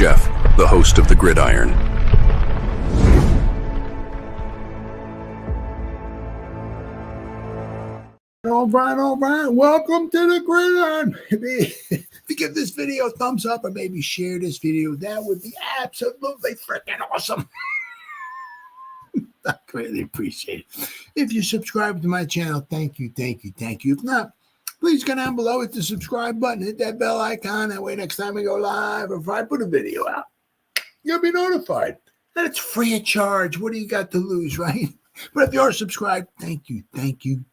Jeff, the host of the Gridiron. All right. Welcome to the Gridiron. If you give this video a thumbs up or maybe share this video, that would be absolutely freaking awesome. I greatly appreciate it. If you subscribe to my channel, thank you. If not, please go down below, hit the subscribe button, hit that bell icon. That way next time we go live or if I put a video out, you'll be notified. And it's free of charge. What do you got to lose, right? But if you're subscribed, thank you. If you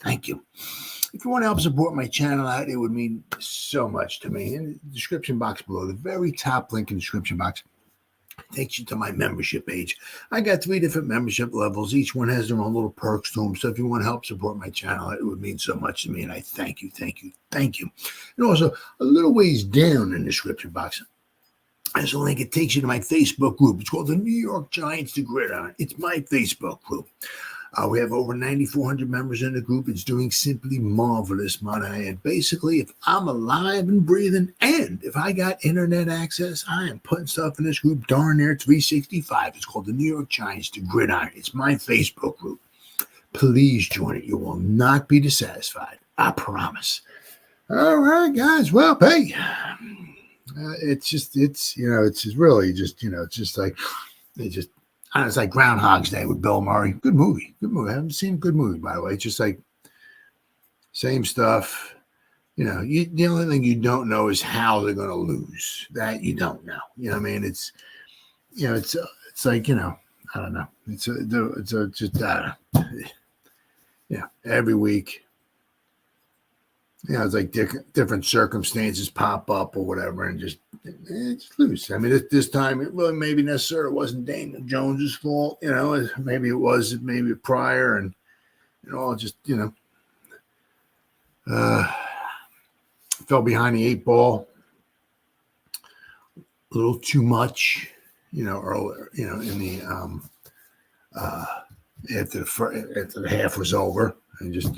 want to help support my channel out, it would mean so much to me. In the description box below, the very top link in the description box takes you to my membership page. I got 3 different membership levels. Each one has their own little perks to them. So if you want to help support my channel, it would mean so much to me. And I thank you. And also, a little ways down in the description box, there's a link. It takes you to my Facebook group. It's called the New York Giants, the Gridiron. It's my Facebook group. We have over 9,400 members in the group. It's doing simply marvelous, might I add. Basically, if I'm alive and breathing and if I got internet access, I am putting stuff in this group darn near 365. It's called the New York Giants, the Gridiron. It's my Facebook group. Please join it. You will not be dissatisfied. I promise. All right, guys. Well, hey, it's like Groundhog's Day with Bill Murray. Good movie. I haven't seen a good movie, by the way. It's just like same stuff. The only thing you don't know is how they're going to lose. That you don't know. You know what I mean? It's like, I don't know. Every week. It's like different circumstances pop up or whatever, and just lose. I mean, this time it really maybe necessarily wasn't Daniel Jones's fault. Maybe it was, maybe prior, and just fell behind the 8 ball a little too much. Earlier. In the after the half was over, and just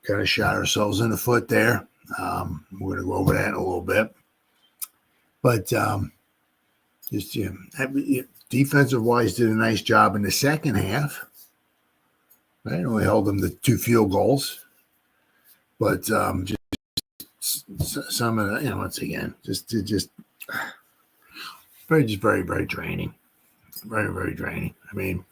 kind of shot ourselves in the foot there. We're going to go over that in a little bit. But defensive-wise, did a nice job in the second half. Right? Only held them to 2 field goals. But just some of the, once again, just very, very draining. Very, very draining. I mean,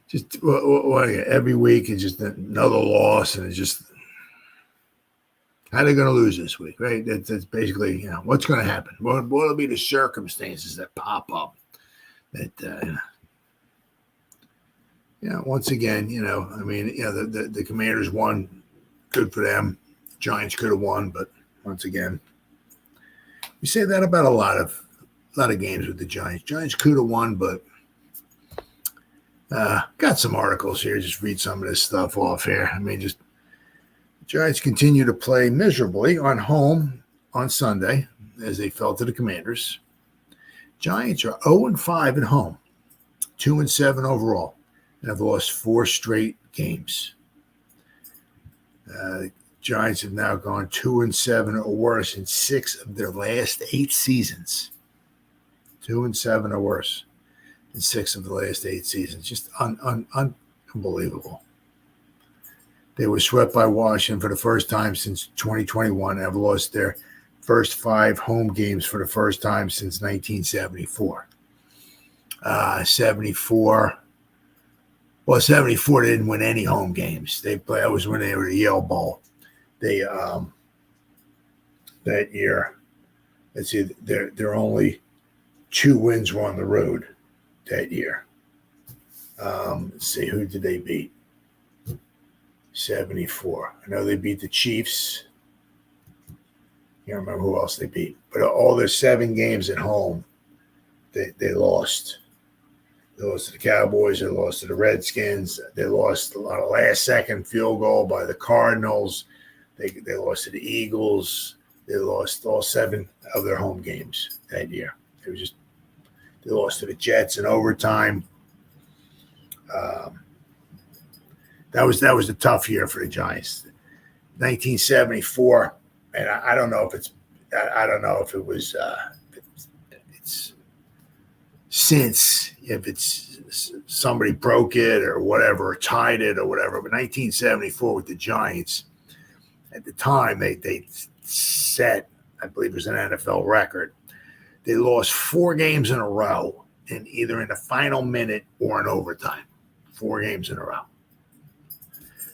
just every week is just another loss, and it's just how they're going to lose this week, right? That's basically what's going to happen. What will be the circumstances that pop up? That once again, the Commanders won, good for them. Giants could have won, but once again, we say that about a lot of games with the Giants. Giants could have won, but. Got some articles here. Just read some of this stuff off here. Giants continue to play miserably on home on Sunday as they fell to the Commanders. Giants are 0-5 at home, 2-7 overall, and have lost 4 straight games. Giants have now gone 2-7 or worse in 6 of their last 8 seasons. 2-7 or worse. In 6 of the last 8 seasons. Just unbelievable. They were swept by Washington for the first time since 2021 and have lost their first 5 home games for the first time since 1974. 74 they didn't win any home games. That was when they were at the Yale Bowl. They that year, let's see, their only 2 wins were on the road. That year. Let's see, who did they beat? 74. I know they beat the Chiefs. Can't remember who else they beat. But all their 7 games at home, they lost. They lost to the Cowboys. They lost to the Redskins. They lost a lot of last-second field goal by the Cardinals. They lost to the Eagles. They lost all 7 of their home games that year. It was just they lost to the Jets in overtime. That was a tough year for the Giants. 1974, and I don't know if it's, I don't know if it was, it's since, if it's somebody broke it or whatever, or tied it or whatever, but 1974 with the Giants, at the time, they set, I believe it was an NFL record. They lost 4 games in a row, and either in the final minute or in overtime. 4 games in a row.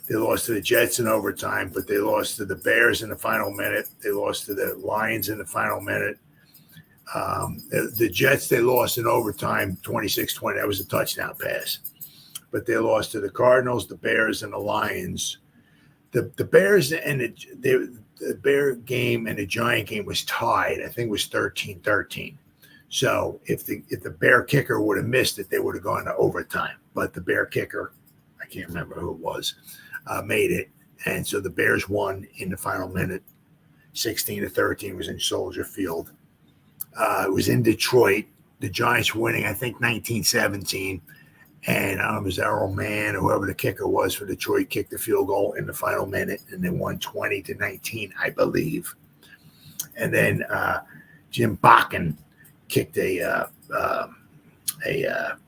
They lost to the Jets in overtime, but they lost to the Bears in the final minute. They lost to the Lions in the final minute. The Jets, they lost in overtime 26-20. That was a touchdown pass. But they lost to the Cardinals, the Bears, and the Lions. The Bears and the Bear game and the Giant game was tied. I think it was 13-13. So if the Bear kicker would have missed it, they would have gone to overtime. But the Bear kicker, I can't remember who it was, made it. And so the Bears won in the final minute. 16-13. It was in Soldier Field. It was in Detroit. The Giants winning, I think, 19-17. And it was Errol Mann, whoever the kicker was for Detroit, kicked the field goal in the final minute, and they won 20-19, I believe. And then Jim Bakken kicked a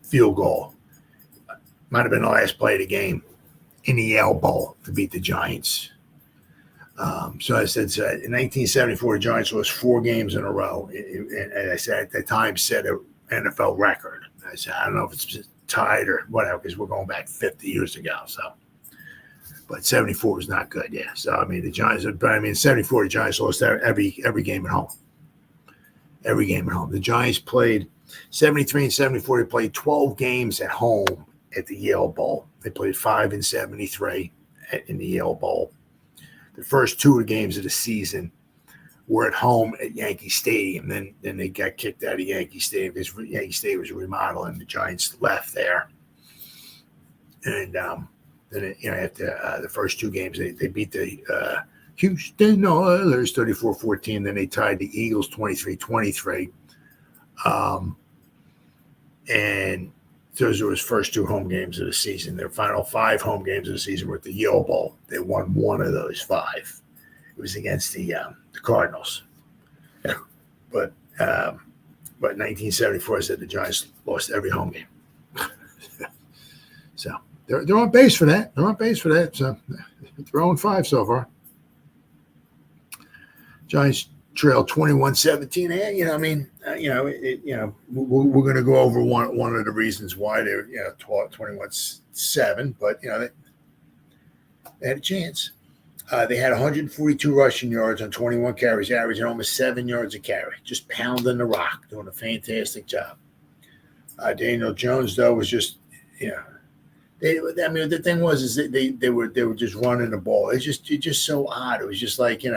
field goal. Might have been the last play of the game in the Yale Bowl to beat the Giants. So I said, so in 1974, the Giants lost 4 games in a row. And I said at the time set an NFL record. I said, I don't know if it's just tied or whatever, because we're going back 50 years ago. So, but 74 was not good. Yeah. So, I mean, the Giants, but I mean, 74, the Giants lost every game at home. Every game at home. The Giants played 73 and 74. They played 12 games at home at the Yale Bowl. They played 5 and 73 in the Yale Bowl. The first 2 games of the season were at home at Yankee Stadium. Then they got kicked out of Yankee Stadium because Yankee Stadium was remodeling. The Giants left there. And then, after the first 2 games, they beat the Houston Oilers 34-14. Then they tied the Eagles 23-23. And those were his first 2 home games of the season. Their final 5 home games of the season were at the Yale Bowl. They won 1 of those 5. It was against the Cardinals. But 1974, I said the Giants lost every home game. So they're on base for that. They're on base for that. So they're 0-5 so far. Giants trail 21-17. And we're going to go over one of the reasons why they're 21-7. But they had a chance. They had 142 rushing yards on 21 carries, averaging almost 7 yards a carry, just pounding the rock, doing a fantastic job. Daniel Jones, though, was just, the thing was is they were just running the ball. It's just so odd. It was just like, I don't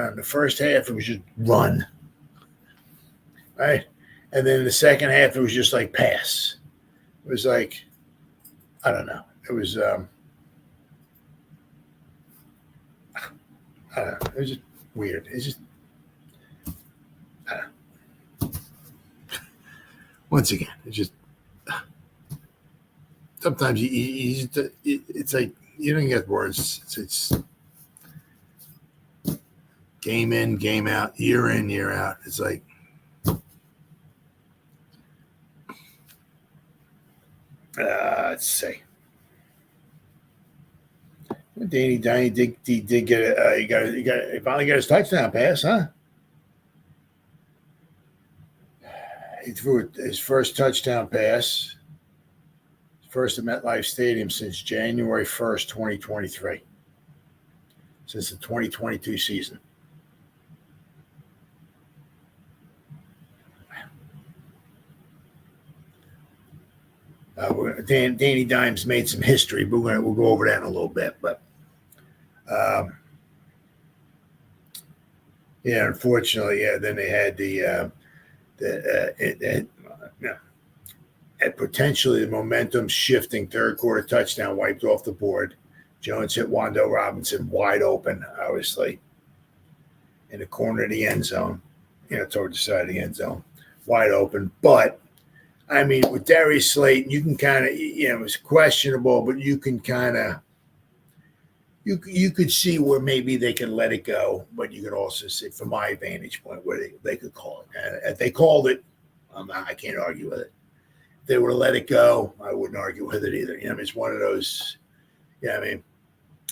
know, the first half it was just run, right, and then the second half it was just like pass. It was like, I don't know. It was. I don't know. It was just weird. It's just, I don't know. Once again, it's just, sometimes it's like, you don't get words. It's game in, game out, year in, year out. It's like, let's see. Danny did get it. He finally got his touchdown pass, huh? He threw his first touchdown pass, first at MetLife Stadium since January 1st, 2023, since the 2022 season. Danny Dimes made some history, but we'll go over that in a little bit. But unfortunately, then they had at potentially the momentum shifting third quarter touchdown wiped off the board. Jones hit Wando Robinson wide open, obviously, in the corner of the end zone, toward the side of the end zone, wide open. But I mean, with Darius Slayton, you can kind of, it was questionable, but you can kind of, you could see where maybe they could let it go, but you could also see, from my vantage point, where they could call it. And if they called it, I can't argue with it. If they were to let it go, I wouldn't argue with it either. It's one of those.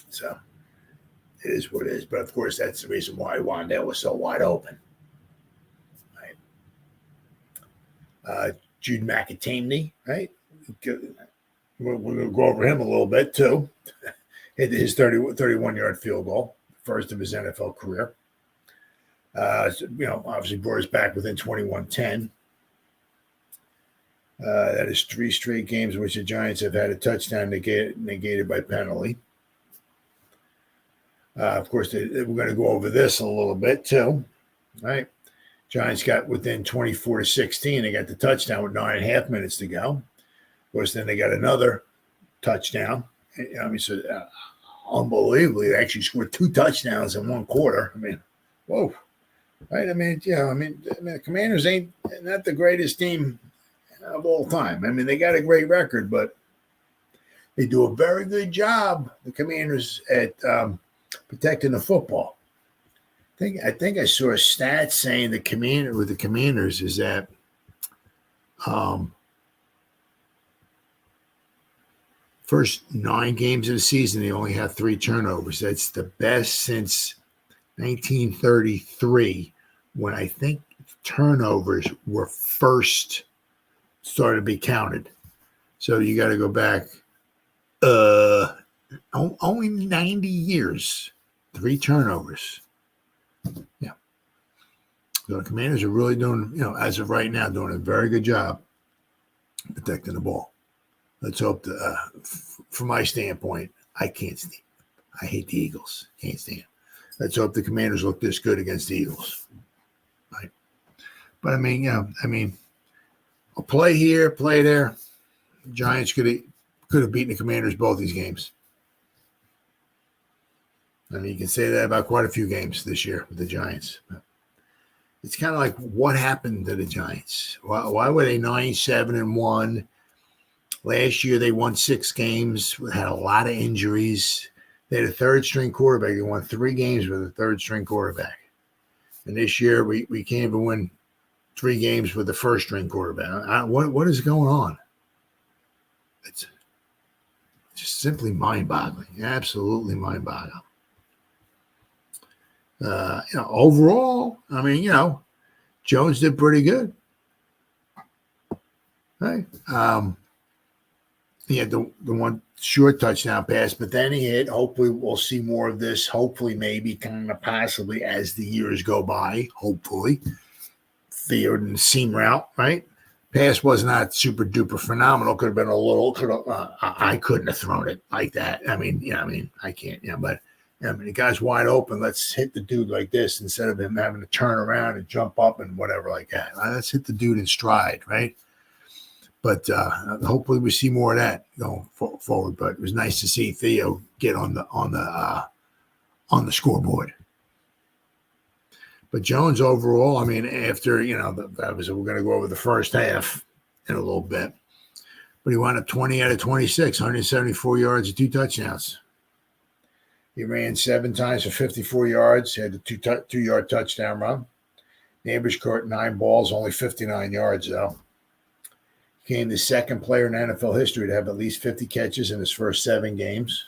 So it is what it is. But of course, that's the reason why Wandale was so wide open. Right? Jude McAtamney, right? We're going to go over him a little bit too. Hit his 31-yard field goal, first of his NFL career. Obviously brought us back within 21-10. That is 3 straight games in which the Giants have had a touchdown negated by penalty. Of course, we're going to go over this a little bit too, right? Giants got within 24-16. They got the touchdown with 9.5 minutes to go. Of course, then they got another touchdown. Unbelievably, they actually scored 2 touchdowns in 1 quarter. Whoa. Right? The Commanders ain't not the greatest team of all time. They got a great record, but they do a very good job, the Commanders, at protecting the football. I think I saw a stat saying the Commanders is that first 9 games of the season, they only have 3 turnovers. That's the best since 1933, when I think turnovers were first started to be counted. So you got to go back only 90 years, 3 turnovers. Yeah. So the Commanders are really doing, as of right now, doing a very good job protecting the ball. Let's hope from my standpoint, I can't stand. I hate the Eagles. Can't stand. Let's hope the Commanders look this good against the Eagles. Right. But a play here, play there. Giants could have beaten the Commanders both these games. You can say that about quite a few games this year with the Giants. It's kind of like, what happened to the Giants? Why were they 9-7-1? Last year they won 6 games, had a lot of injuries. They had a 3rd-string quarterback. They won 3 games with a 3rd-string quarterback. And this year we can't even win 3 games with the 1st-string quarterback. What is going on? It's just simply mind-boggling. Absolutely mind-boggling. Overall, Jones did pretty good. Right? He had the one short touchdown pass, but then he hit. Hopefully, we'll see more of this. Hopefully, maybe kind of possibly as the years go by. Hopefully, the seam route, right? Pass was not super duper phenomenal. Could have been a little. I couldn't have thrown it like that. I can't. But the guy's wide open. Let's hit the dude like this instead of him having to turn around and jump up and whatever like that. Let's hit the dude in stride, right? But hopefully we see more of that going forward. But it was nice to see Theo get on the scoreboard. But Jones overall, after that was, we're going to go over the first half in a little bit. But he wound up 20 out of 26, 174 yards and 2 touchdowns. He ran 7 times for 54 yards. He had a 2-yard touchdown run. Neighbors caught 9 balls, only 59 yards though. Became the 2nd player in NFL history to have at least 50 catches in his first 7 games.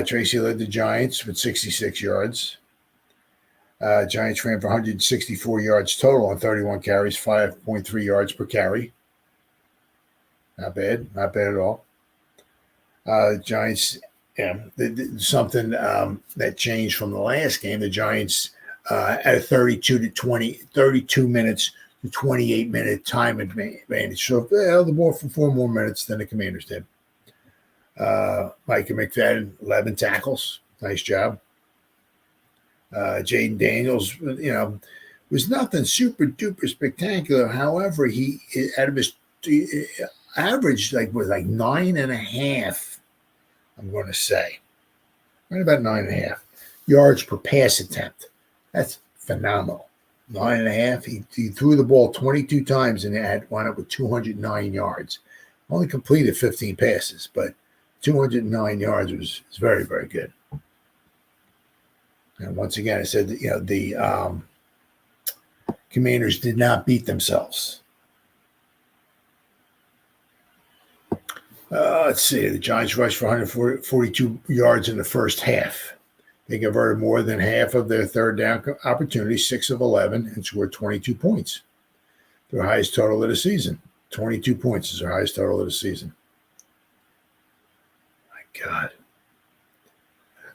Tracy led the Giants with 66 yards. Giants ran for 164 yards total on 31 carries, 5.3 yards per carry. Not bad at all. Giants, something that changed from the last game. The Giants at a 32 minutes to 28-minute time advantage. So they held the ball for 4 more minutes than the Commanders did. Micah McFadden, 11 tackles. Nice job. Jaden Daniels, was nothing super duper spectacular. However, he out of his average was 9.5. I'm going to say right about 9.5 yards per pass attempt. That's phenomenal. 9.5. He threw the ball 22 times and wound up with 209 yards. Only completed 15 passes, but 209 yards is very, very good. And once again, I said that, the Commanders did not beat themselves. Let's see. The Giants rushed for 142 yards in the first half. They converted more than half of their third down opportunities, 6 of 11, and scored 22 points. Their highest total of the season. 22 points is their highest total of the season. My God.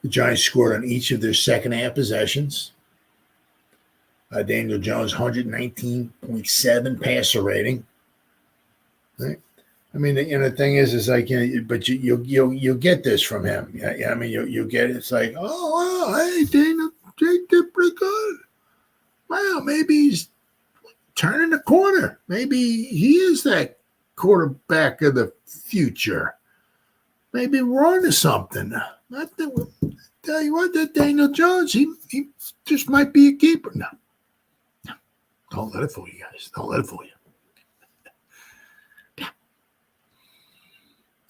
The Giants scored on each of their second half possessions. Daniel Jones, 119.7 passer rating. Right? I mean, the thing is like, but you'll get this from him. I mean, you'll get it. It's like, oh, wow, hey, Daniel, Jake did pretty good. Wow, maybe he's turning the corner. Maybe he is that quarterback of the future. Maybe we're on to something. Tell you what, that Daniel Jones, he just might be a keeper. No. Don't let it fool you guys. Don't let it fool you.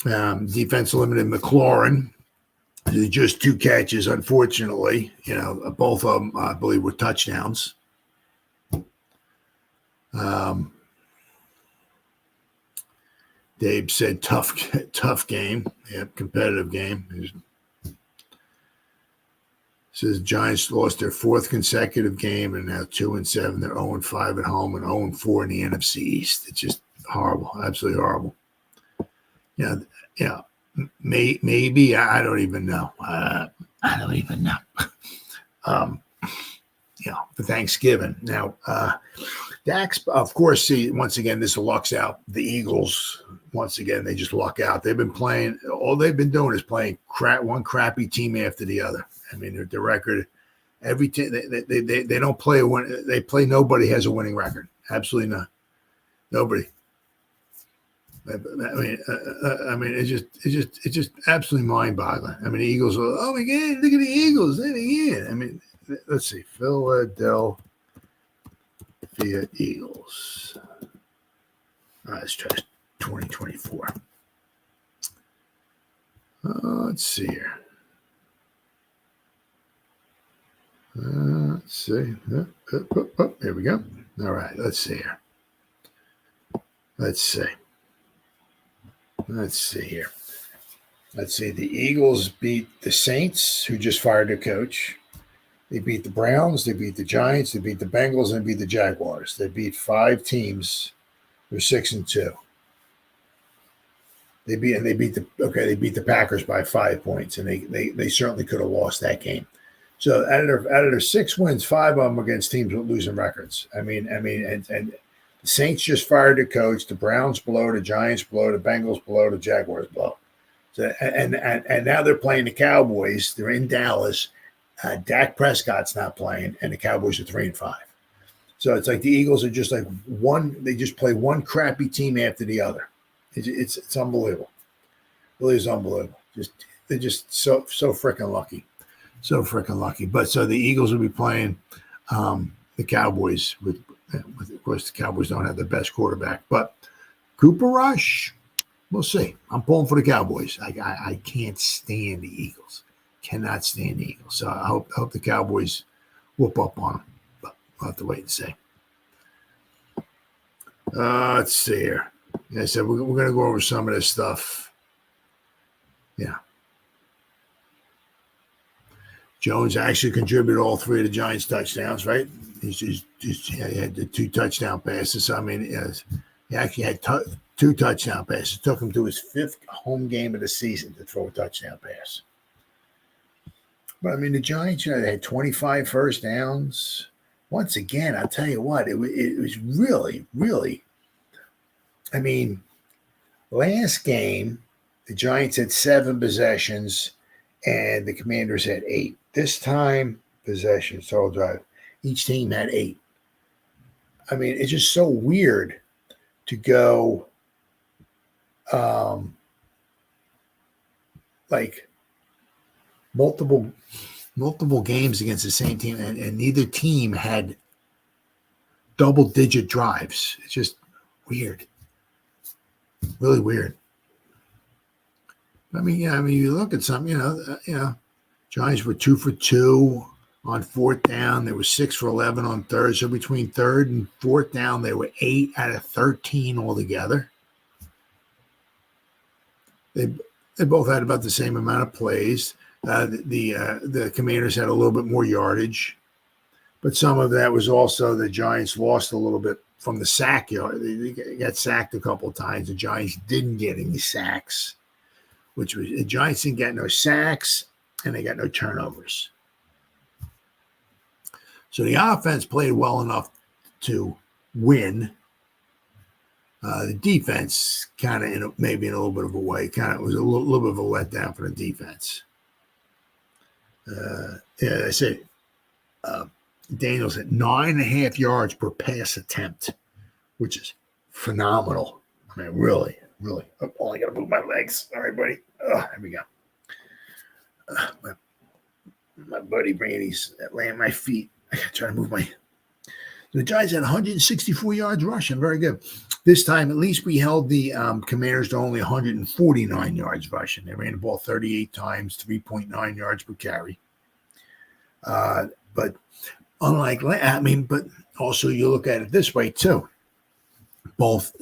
Defense limited McLaurin to just 2 catches, unfortunately. Both of them, I believe, were touchdowns. Dave said tough game. Yep, competitive game. Says Giants lost their 4th consecutive game and now 2-7. They're 0-5 at home and 0-4 in the NFC East. It's just horrible, absolutely horrible. Maybe I don't even know. I don't even know. For Thanksgiving now. Dax, of course. See, once again, this lucks out the Eagles. Once again, they just luck out. They've been playing. All they've been doing is playing one crappy team after the other. I mean, their record. Every team they don't play a win. They play nobody has a winning record. Absolutely not. Nobody. I mean, it's just absolutely mind-boggling. I mean, the Eagles are, oh my God, look at the Eagles. I mean, let's see, Philadelphia Eagles. Let's try 2024. Let's see here. Let's see. Here we go. All right, let's see here. Let's see here. Let's see. The Eagles beat the Saints, who just fired their coach. They beat the Browns. They beat the Giants. They beat the Bengals and beat the Jaguars. They beat 5 teams. They're 6-2. They beat the Packers by 5 points, and they certainly could have lost that game. So out of their 6 wins, 5 of them against teams with losing records. I mean, and the Saints just fired their coach. The Browns blow. The Giants blow. The Bengals blow. The Jaguars blow. So and now they're playing the Cowboys. They're in Dallas. Dak Prescott's not playing, and the Cowboys are 3-5. So it's like the Eagles are just like one. They just play one crappy team after the other. It's unbelievable. It really is unbelievable. They're just so freaking lucky. So freaking lucky. But so the Eagles will be playing the Cowboys with of course the Cowboys don't have the best quarterback, but Cooper Rush, we'll see. I'm pulling for the Cowboys. I can't stand the Eagles. Cannot stand the Eagles. So I hope the Cowboys whoop up on them. But we'll have to wait and see. Let's see here. Like I said, we're going to go over some of this stuff. Yeah. Jones actually contributed all 3 of the Giants' touchdowns, right? He had the 2 touchdown passes. I mean, he actually had 2 touchdown passes. It took him to his 5th home game of the season to throw a touchdown pass. But, I mean, the Giants, they had 25 first downs. Once again, I'll tell you what, it was really, really, I mean, last game, the Giants had 7 possessions and the Commanders had 8. This time, possessions, total drive, each team had 8. I mean, it's just so weird to go like multiple games against the same team, and neither team had double-digit drives. It's just weird. Really weird. I mean, yeah, I mean, you look at some, Giants were 2 for 2 on fourth down. They were 6 for 11 on third. So between third and fourth down, they were 8 out of 13 altogether. They both had about the same amount of plays. The Commanders had a little bit more yardage, but some of that was also the Giants lost a little bit from the sack yard. They got sacked a couple of times. The Giants didn't get any sacks, which was the Giants didn't get no sacks and they got no turnovers. So the offense played well enough to win. The defense kind of maybe in a little bit of a way, kind of was a little bit of a letdown for the defense. I said Daniels at 9.5 yards per pass attempt, which is phenomenal. I mean, really. Oh, I got to move my legs. All right, buddy. Oh, here we go. My buddy Brandy's laying my feet. I got to try to move my. The Giants had 164 yards rushing. Very good. This time, at least we held the Commanders to only 149 yards rushing. They ran the ball 38 times, 3.9 yards per carry. But unlike, but also you look at it this way too. Both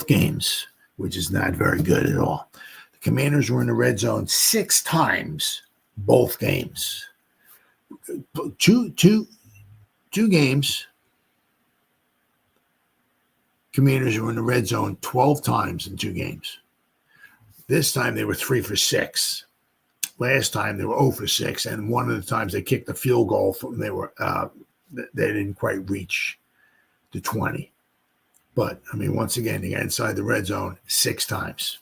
games, which is not very good at all. The Commanders were in the red zone 6 times, both games. Two games. Commanders were in the red zone 12 times in 2 games. This time they were 3 for 6. Last time they were 0 for 6, and one of the times they kicked the field goal they didn't quite reach the 20. But I mean, once again, they got inside the red zone 6 times.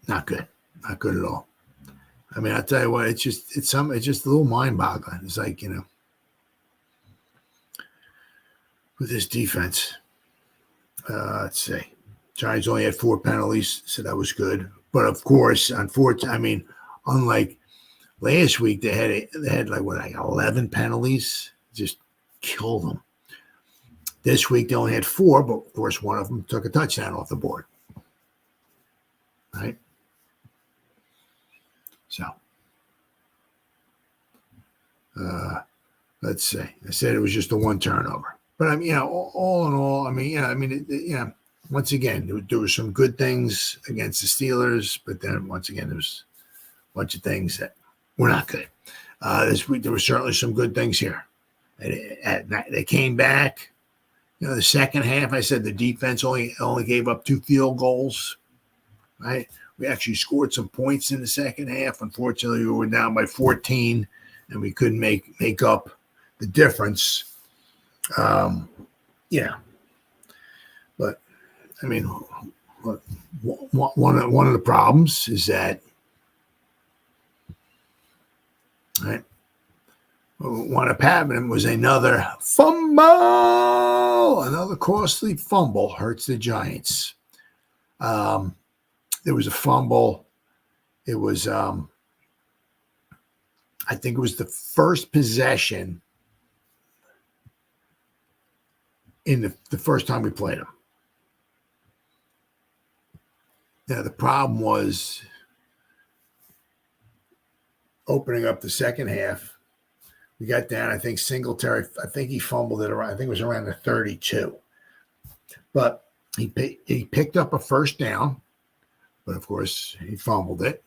Not good at all. I mean, I'll tell you what, it's just a little mind-boggling. It's like, with this defense, let's see. Giants only had 4 penalties, so that was good. But of course, unfortunately, unlike last week, they had 11 penalties, just killed them. This week they only had 4, but of course one of them took a touchdown off the board. Right? So, let's see. I said it was just a 1 turnover. But all in all, once again, there were some good things against the Steelers, but then once again, there was a bunch of things that were not good. This week, there were certainly some good things here. They came back. The second half, I said the defense only gave up 2 field goals. Right? We actually scored some points in the second half. Unfortunately, we were down by 14, and we couldn't make up the difference. But I mean, one of the problems is that, right? What happened was another fumble, another costly fumble hurts the Giants. There was a fumble. It was, I think it was the first possession in the first time we played them. Now, the problem was opening up the second half. We got down, I think Singletary, I think he fumbled it around, I think it was around the 32. But he picked up a first down, but of course he fumbled it.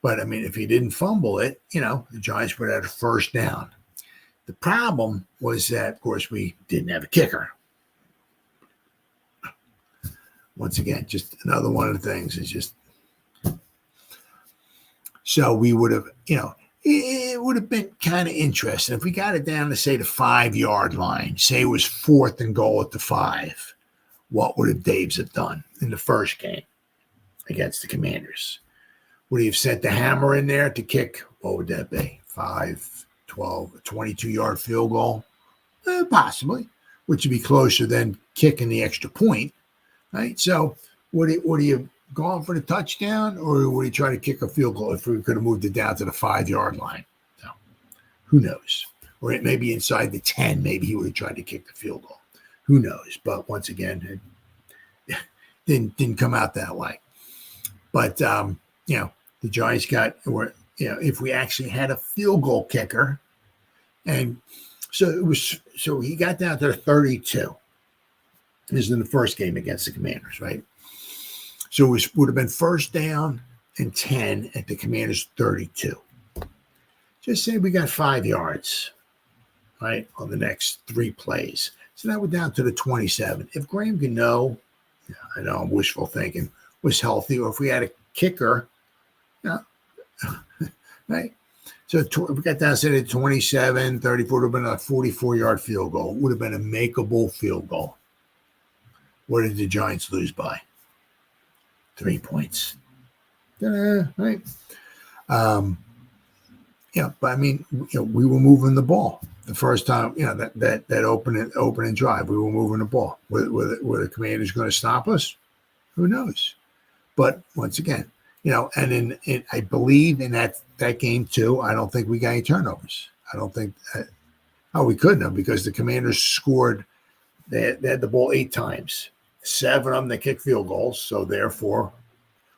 But I mean, if he didn't fumble it, the Giants would have had a first down. The problem was that, of course, we didn't have a kicker. Once again, just another one of the things. It's just so we would have, it would have been kind of interesting if we got it down to say the 5-yard line. Say it was 4th and goal at the 5. What would have Daves have done in the first game against the Commanders? Would he have sent the hammer in there to kick? What would that be? 5, 12, a 22-yard field goal? Possibly, which would be closer than kicking the extra point. Right, so would he have gone for the touchdown, or would he try to kick a field goal if we could have moved it down to the 5-yard line? So, who knows? Or it may be inside the 10. Maybe he would have tried to kick the field goal. Who knows? But once again, it didn't come out that way. But the Giants if we actually had a field goal kicker, and so he got down to 32. This is in the first game against the Commanders, right? So it would have been first down and 10 at the Commanders 32. Just say we got 5 yards, right, on the next 3 plays. So now we're down to the 27. If Graham Gano, I know I'm wishful thinking, was healthy, or if we had a kicker, right? So if we got down to the 27, 34, would have been a 44-yard field goal. Would have been a makeable field goal. What did the Giants lose by? 3 points. Right? But I mean, we were moving the ball the first time. That opening drive, we were moving the ball. Were the Commanders going to stop us? Who knows? But once again, and in I believe in that game too, I don't think we got any turnovers. I don't think. We couldn't have, because the Commanders scored. They had the ball 8 times. 7 of them they kicked field goals. So therefore,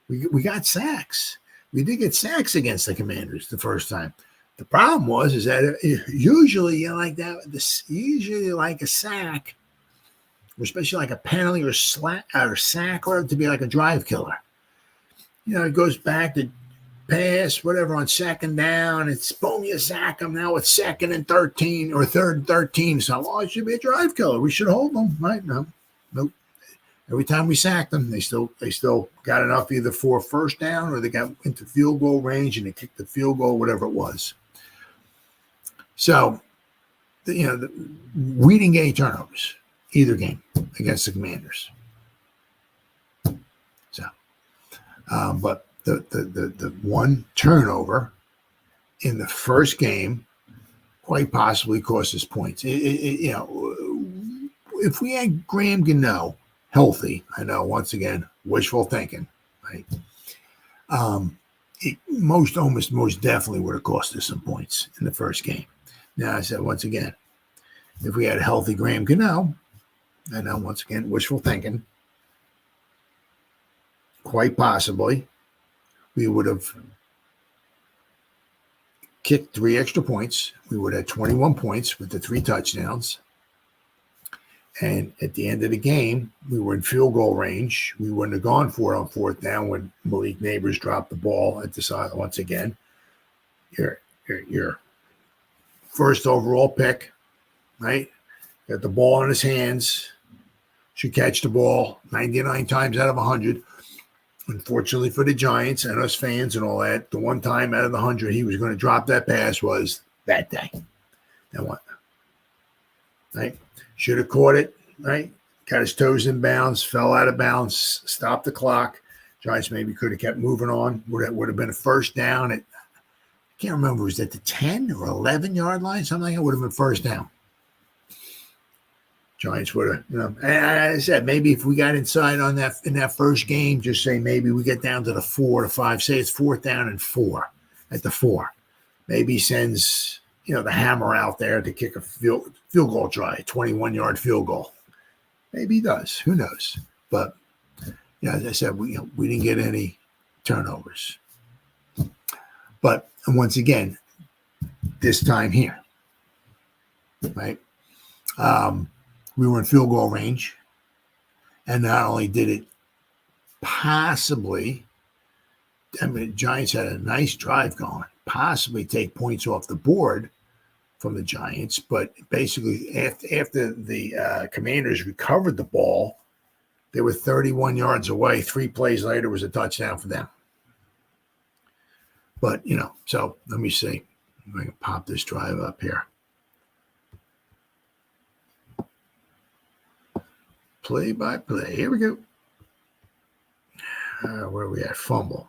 we got sacks. We did get sacks against the Commanders the first time. The problem is that usually like that. Usually like a sack, or especially like a penalty or sack, or to be like a drive killer. It goes back to pass, whatever, on second down. It's boom, you sack them. Now it's 2nd and 13 or 3rd and 13. So, it should be a drive killer. We should hold them, right? No, nope. Every time we sacked them, they still got enough either for first down, or they got into field goal range and they kicked the field goal, whatever it was. So, we didn't get any turnovers either game against the Commanders. So, but the one turnover in the first game quite possibly cost us points. If we had Graham Gano healthy, I know, once again, wishful thinking, right? It most definitely would have cost us some points in the first game. Now, I said, once again, if we had a healthy Graham Gano, I know, once again, wishful thinking, quite possibly we would have kicked 3 extra points. We would have 21 points with the 3 touchdowns. And at the end of the game, we were in field goal range. We wouldn't have gone for it on 4th down when Malik Neighbors dropped the ball at the side once again. Your first overall pick, right? Got the ball in his hands. Should catch the ball 99 times out of 100. Unfortunately for the Giants and us fans and all that, the one time out of the 100 he was going to drop that pass was that day. Now what? Right? Should have caught it, right? Got his toes in bounds, fell out of bounds, stopped the clock. Giants maybe could have kept moving on. Would have been a first down at, I can't remember, was it the 10 or 11-yard line? Something like that. Would have been first down. Giants would have, and as I said, maybe if we got inside on that in that first game, just say maybe we get down to the 4 to 5, say it's 4th down and 4 at the 4. Maybe he sends, the hammer out there to kick a field goal try, 21-yard field goal. Maybe he does. Who knows? But as I said, we didn't get any turnovers. But once again, this time here, right? We were in field goal range, and not only did it possibly, the Giants had a nice drive going, possibly take points off the board from the Giants, but basically after the Commanders recovered the ball, they were 31 yards away. 3 plays later was a touchdown for them. But, so let me see. I'm going to pop this drive up here. Play by play. Here we go. Where are we at? Fumble.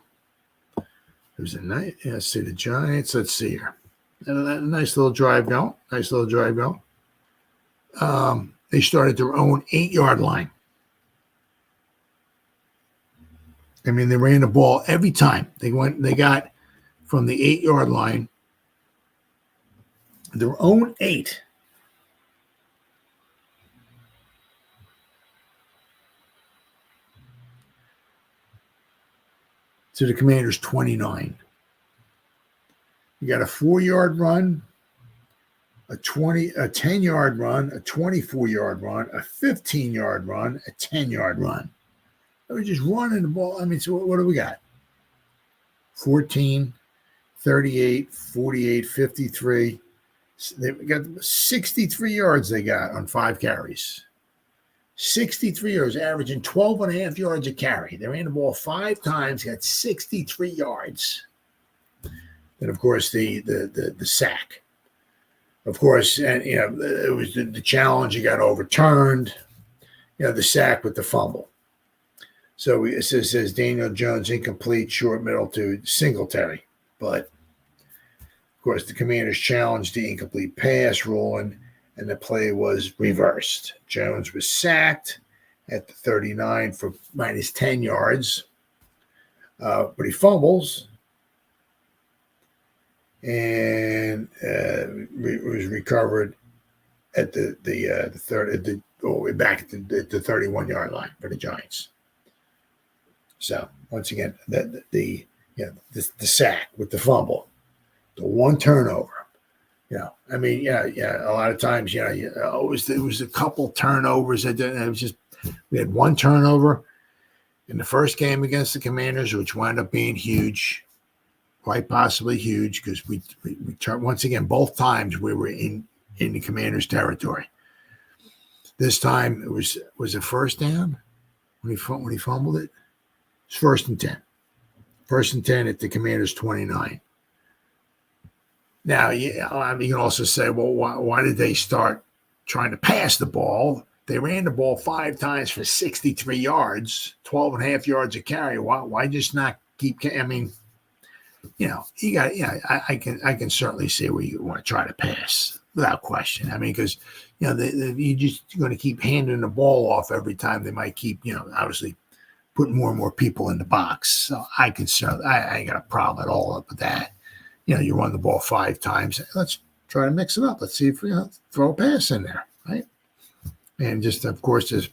There's a nice, let's see the Giants. Let's see here. A nice little drive going. They started their own 8-yard line. I mean, they ran the ball every time. They got from the 8-yard line, their own 8. to the Commanders' 29. You got a 4-yard run, a 10-yard run, a 24-yard run, a 15-yard run, a 10-yard run. They were just running the ball. I mean, so what do we got? 14, 38, 48, 53. They got 63 yards they got on 5 carries. 63 yards, averaging 12 and a half yards a carry. They ran the ball 5 times, got 63 yards. Then, of course, the sack. Of course, and it was the challenge. You got overturned. The sack with the fumble. So it says Daniel Jones incomplete, short middle to Singletary. But, of course, the Commanders challenged the incomplete pass ruling, and the play was reversed. Jones was sacked at the 39 for minus 10 yards, but he fumbles and was recovered at the 31-yard line for the Giants. So once again, the sack with the fumble, the one turnover. A lot of times, it was a couple turnovers. It was just, we had one turnover in the first game against the Commanders, which wound up being huge, quite possibly huge, because we turned, once again, both times we were in the Commanders' territory. This time it was a first down when he fumbled it. It's 1st and 10. 1st and 10 at the Commanders' 29. Now, you can also say, well, why did they start trying to pass the ball? They ran the ball 5 times for 63 yards, 12 and a half yards a carry. Why just not keep? I mean, you got. I can certainly see where you want to try to pass without question. I mean, because you're just going to keep handing the ball off every time. They might keep, obviously putting more and more people in the box. So I ain't got a problem at all with that. You run the ball 5 times. Let's try to mix it up. Let's see if we throw a pass in there, right? And just, of course, the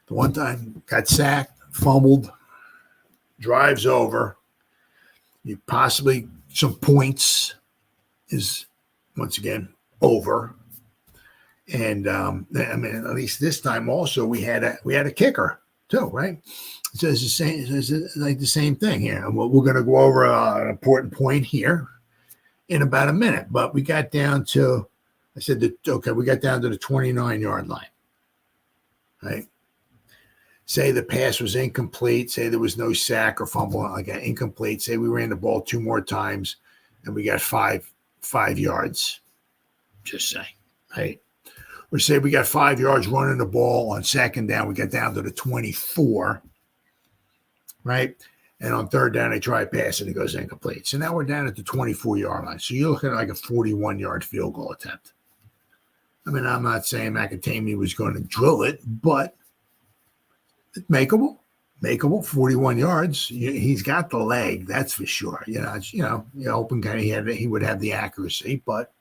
one time got sacked, fumbled, drives over. You possibly some points is once again over. And at least this time also we had a kicker too, right? So it's the same thing here. And we're going to go over an important point here in about a minute. But we got down to, we got down to the 29-yard line, right? Say the pass was incomplete. Say there was no sack or fumble, like that, incomplete. Say we ran the ball 2 more times and we got 5 yards. Just say, right? Or say we got 5 yards running the ball on 2nd down. We got down to the 24. Right? And on 3rd down, they try to pass it. It goes incomplete. So now we're down at the 24-yard line. So you're looking at like a 41-yard field goal attempt. I mean, I'm not saying McAtamey was going to drill it, but it's makeable. 41 yards. He's got the leg, that's for sure. Open guy, he would have the accuracy. But,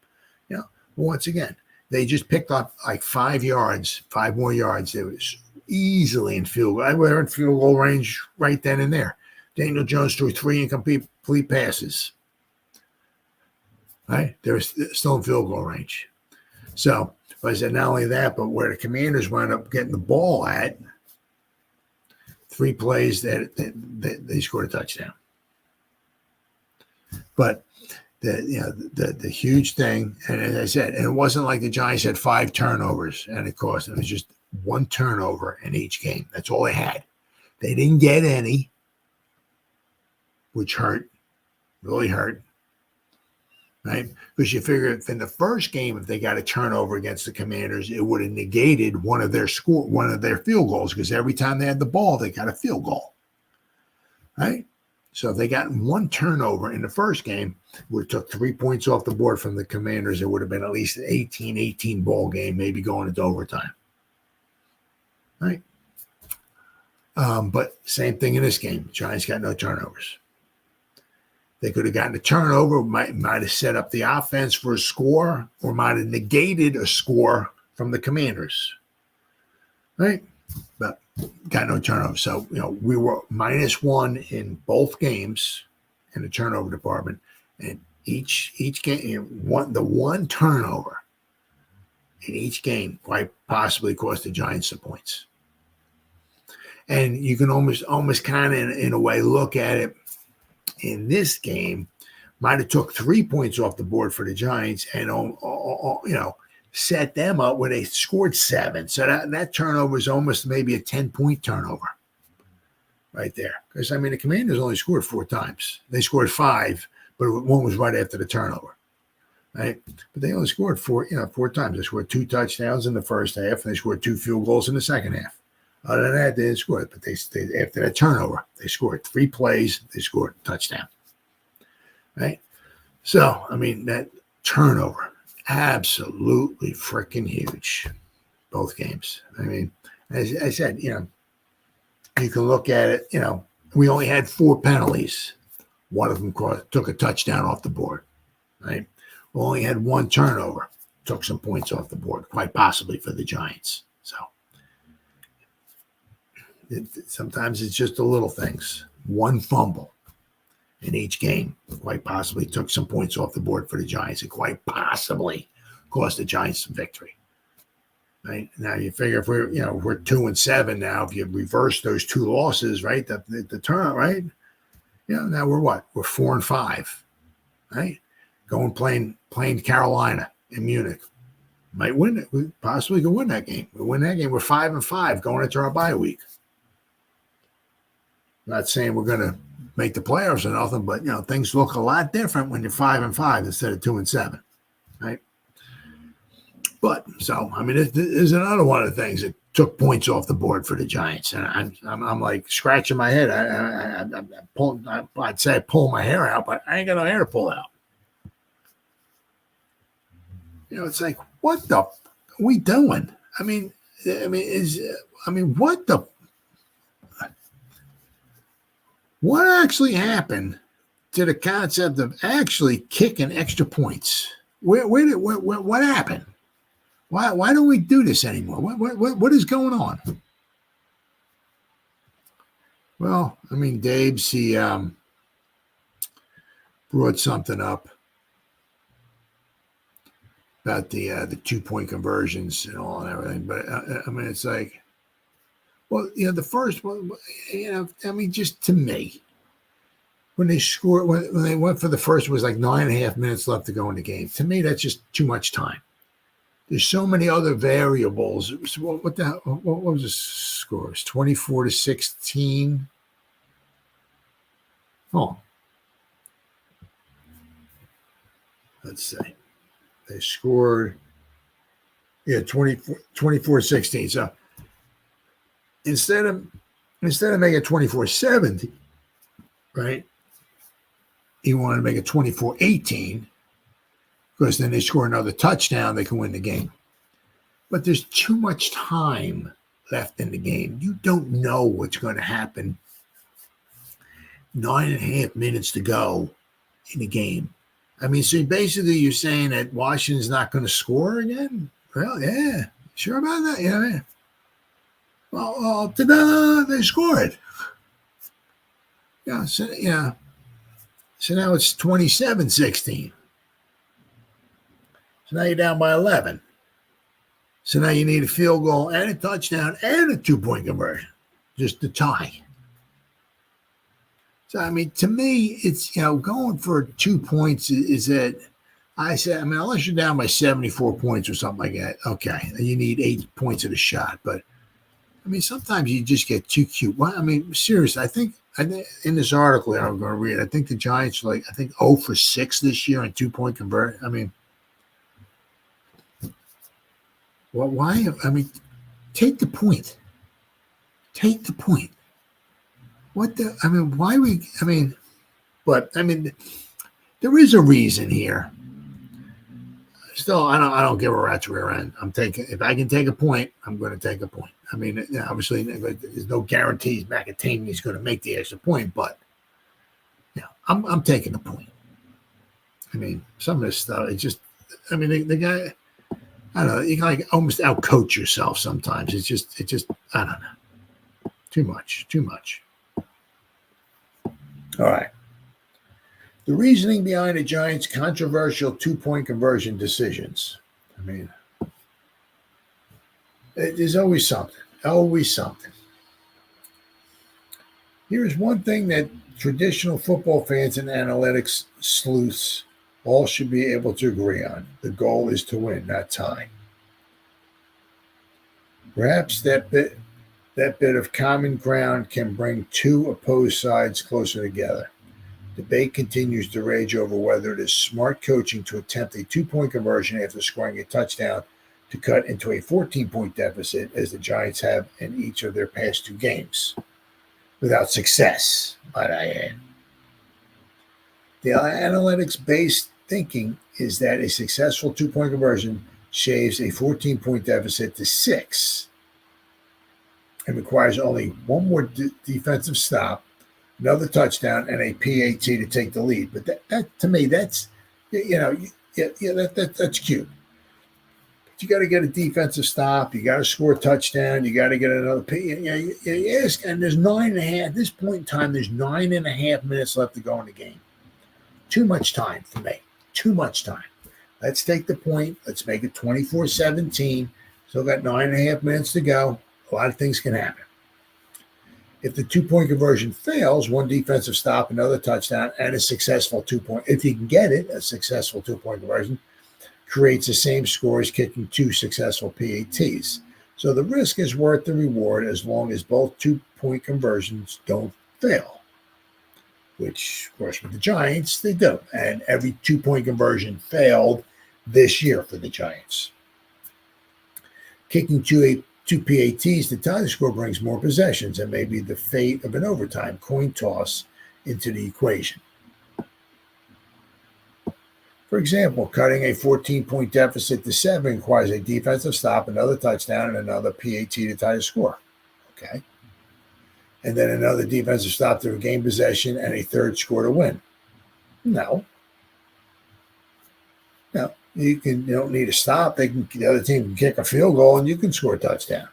once again, they just picked up like 5 more yards. It was easily in field goal. We're in field goal range right then and there. Daniel Jones threw 3 incomplete passes. Right? They're still in field goal range. So, like I said, not only that, but where the Commanders wound up getting the ball at, 3 plays that they scored a touchdown. But the huge thing, and as I said, and it wasn't like the Giants had 5 turnovers, and it was just 1 turnover in each game. That's all they had. They didn't get any, which really hurt, right? Because you figure if in the first game, if they got a turnover against the Commanders, it would have negated one of their field goals, because every time they had the ball, they got a field goal, right? So if they got 1 turnover in the first game, it would have took 3 points off the board from the Commanders. It would have been at least an 18 ball game, maybe going into overtime. Right. But same thing in this game. Giants got no turnovers. They could have gotten a turnover, might have set up the offense for a score, or might have negated a score from the Commanders. Right? but got no turnovers. So, we were -1 in both games in the turnover department, and each game, the one turnover in each game quite possibly cost the Giants some points. And you can almost kind of in a way look at it in this game, might have took 3 points off the board for the Giants and set them up where they scored 7. So that turnover is almost maybe a 10-point turnover right there. Because, the Commanders only scored 4 times. They scored 5, but one was right after the turnover, right? But they only scored 4 times. They scored 2 touchdowns in the first half, and they scored 2 field goals in the second half. Other than that, they didn't score it. But they after that turnover, they scored 3 plays. They scored a touchdown, right? So, that turnover, absolutely freaking huge, both games. As I said, you can look at it, we only had 4 penalties. One of them took a touchdown off the board, right? We only had 1 turnover, took some points off the board, quite possibly for the Giants. So sometimes it's just the little things. 1 fumble in each game quite possibly took some points off the board for the Giants and quite possibly cost the Giants some victory. Right now, you figure if we're 2-7 now, if you reverse those 2 losses, right, the turn, right, now we're what? We're 4-5, right? Going playing Carolina in Munich, might win it. We possibly could win that game. We win that game. We're 5-5 going into our bye week. Not saying we're going to make the playoffs or nothing, but things look a lot different when you're 5-5 instead of 2-7, right? But so this is another one of the things that took points off the board for the Giants, and I'm like scratching my head. I'd say I pull my hair out, but I ain't got no hair to pull out. It's like, what the are we doing? What actually happened to the concept of actually kicking extra points? What happened? Why don't we do this anymore? What is going on? Well, Dave's, he brought something up about the 2-point conversions and all and everything. But it's like, well, the first one, just to me, when they scored, when they went for the first, it was like 9.5 minutes left to go in the game. To me, that's just too much time. There's so many other variables. What was the scores? 24-16. Oh, let's see. They scored, 24-16. So instead of making it 24-17, right? He wanted to make it 24-18. Because then they score another touchdown, they can win the game. But there's too much time left in the game. You don't know what's going to happen. 9.5 minutes to go in the game. So basically you're saying that Washington's not going to score again? Well, yeah, sure about that. Well, ta-da, they scored. So now it's 27-16. So now you're down by 11. So now you need a field goal and a touchdown and a 2-point conversion just to tie. So, to me, it's, going for 2 points is that I said, unless you're down by 74 points or something like that, okay, you need 8 points at a shot. But, sometimes you just get too cute. Well, seriously, I think in this article that I'm going to read, I think the Giants are 0 for 6 this year on 2-point conversion. Well, why? Take the point. Take the point. What the? Why we? But there is a reason here. Still, I don't give a rat's rear end. If I can take a point, I'm going to take a point. Obviously, there's no guarantees McAteeney's going to make the extra point, but I'm taking the point. Some of this stuff, it's just, the guy. I don't know. You can almost outcoach yourself sometimes. It's just. I don't know. Too much. All right. The reasoning behind the Giants' controversial 2-point conversion decisions. I mean, there's always something. Always something. Here's one thing that traditional football fans and analytics sleuths all should be able to agree on. The goal is to win, not tie. Perhaps that bit of common ground can bring two opposed sides closer together. Debate continues to rage over whether it is smart coaching to attempt a 2-point conversion after scoring a touchdown to cut into a 14-point deficit, as the Giants have in each of their past 2 games. Without success, might I add. The analytics-based thinking is that a successful 2-point conversion shaves a 14-point deficit to 6 and requires only one more defensive stop, another touchdown, and a PAT to take the lead. But that to me, that's that's cute. But you got to get a defensive stop. You got to score a touchdown. You got to get another PAT. Yes, and there's 9.5. At this point in time, there's 9.5 minutes left to go in the game. Too much time for me. Too much time. Let's take the point. Let's make it 24-17. Still got 9.5 minutes to go. A lot of things can happen. If the 2-point conversion fails, one defensive stop, another touchdown, and a successful 2-point, if you can get it, a successful 2-point conversion creates the same score as kicking 2 successful PATs. So the risk is worth the reward as long as both 2-point conversions don't fail, which, of course, with the Giants, they do. And every 2-point conversion failed this year for the Giants. Kicking 2 PATs to tie the score brings more possessions and may be the fate of an overtime coin toss into the equation. For example, cutting a 14-point deficit to 7 requires a defensive stop, another touchdown, and another PAT to tie the score. Okay. And then another defensive stop to regain possession and a third score to win. No. You don't need a stop. The other team can kick a field goal and you can score a touchdown.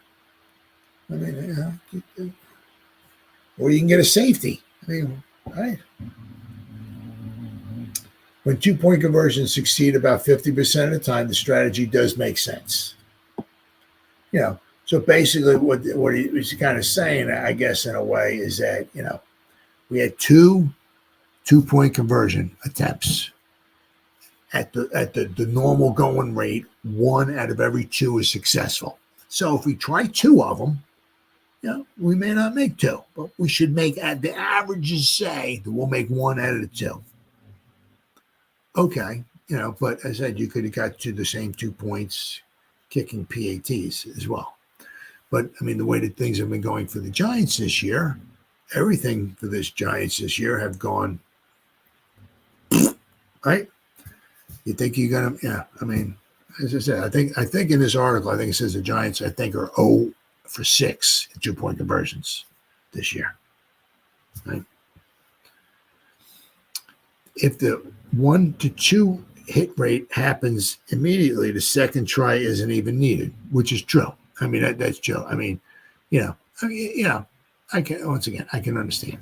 I mean, or you can get a safety. I mean, right? When 2-point conversions succeed about 50% of the time, the strategy does make sense. So basically what he was kind of saying, I guess, in a way, is that, we had 2-point conversion attempts. At the normal going rate, 1 out of every 2 is successful. So if we try 2 of them, we may not make 2, but we should make, the averages say that we'll make 1 out of the 2. Okay, but as I said, you could have got to the same 2 points kicking PATs as well. But, I mean, the way that things have been going for the Giants this year, everything for this Giants this year have gone, right? You think you're going to, I mean, as I said, I think in this article, I think it says the Giants, I think, are 0 for 6 in 2-point conversions this year. Right? If the 1 to 2 hit rate happens immediately, the second try isn't even needed, which is true. I mean, that's true. I mean, I can understand,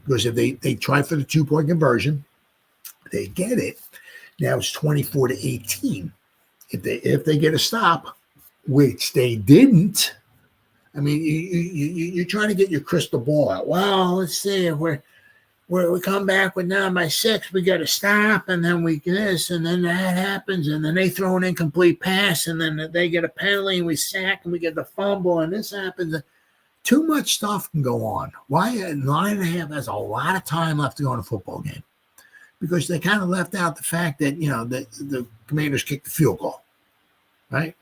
because if they try for the 2-point conversion, they get it. Now it's 24-18. If they get a stop, which they didn't, I mean, you're trying to get your crystal ball out. Well, let's see, if we come back with 9-6, we got to stop, and then we this, and then that happens, and then they throw an incomplete pass, and then they get a penalty, and we sack, and we get the fumble, and this happens. Too much stuff can go on. Why 9.5? That's a lot of time left to go in a football game, because they kind of left out the fact that the Commanders kicked the field goal, right?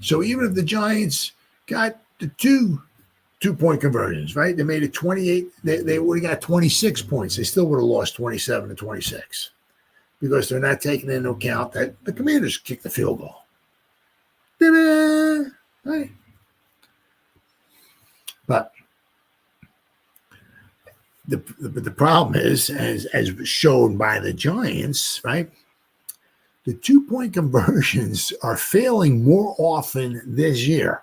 So even if the Giants got the 2-point conversions, right? They made it 28. They would have got 26 points. They still would have lost 27-26, because they're not taking into account that the Commanders kicked the field goal. Ta-da! Right? But the problem is, as shown by the Giants, right? The 2-point conversions are failing more often this year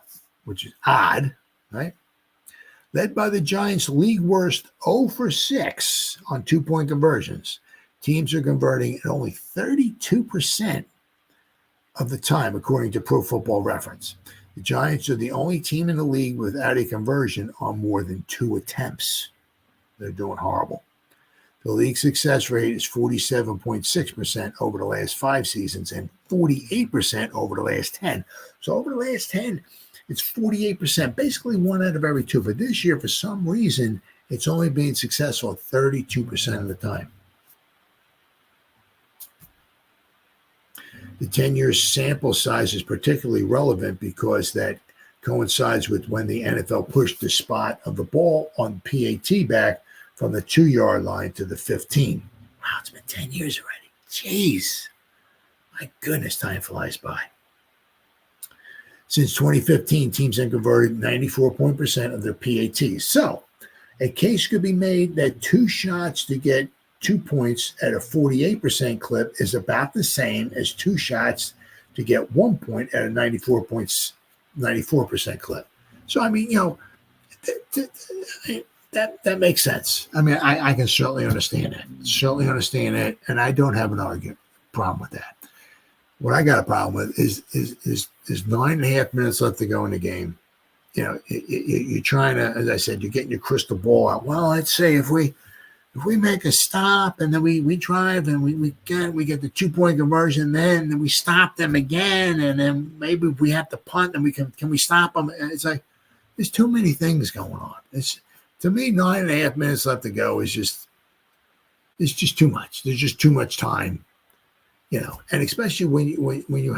which is odd, right? Led by the Giants' league worst 0 for 6 on 2-point conversions. Teams are converting at only 32% of the time, according to Pro Football Reference. The Giants are the only team in the league without a conversion on more than 2 attempts. They're doing horrible. The league success rate is 47.6% over the last 5 seasons and 48% over the last 10. So over the last 10, it's 48%, basically 1 out of every 2. But this year, for some reason, it's only being successful 32% of the time. The 10-year sample size is particularly relevant because that coincides with when the NFL pushed the spot of the ball on PAT back from the 2-yard line to the 15. Wow, it's been 10 years already. Jeez. My goodness, time flies by. Since 2015, teams have converted 94% of their PATs. So, a case could be made that 2 shots to get 2 points at a 48% clip is about the same as 2 shots to get 1 point at a 94% clip. So, I mean, that makes sense. I mean, I can certainly understand that. And I don't have an problem with that. What I got a problem with is 9.5 minutes left to go in the game. You're trying to, as I said, you're getting your crystal ball out. Well, let's say if we make a stop and then we drive and we get the 2-point conversion, then we stop them again, and then maybe if we have to punt, then can we stop them? And it's like there's too many things going on. To me, 9.5 minutes left to go is just too much. There's just too much time. And especially when you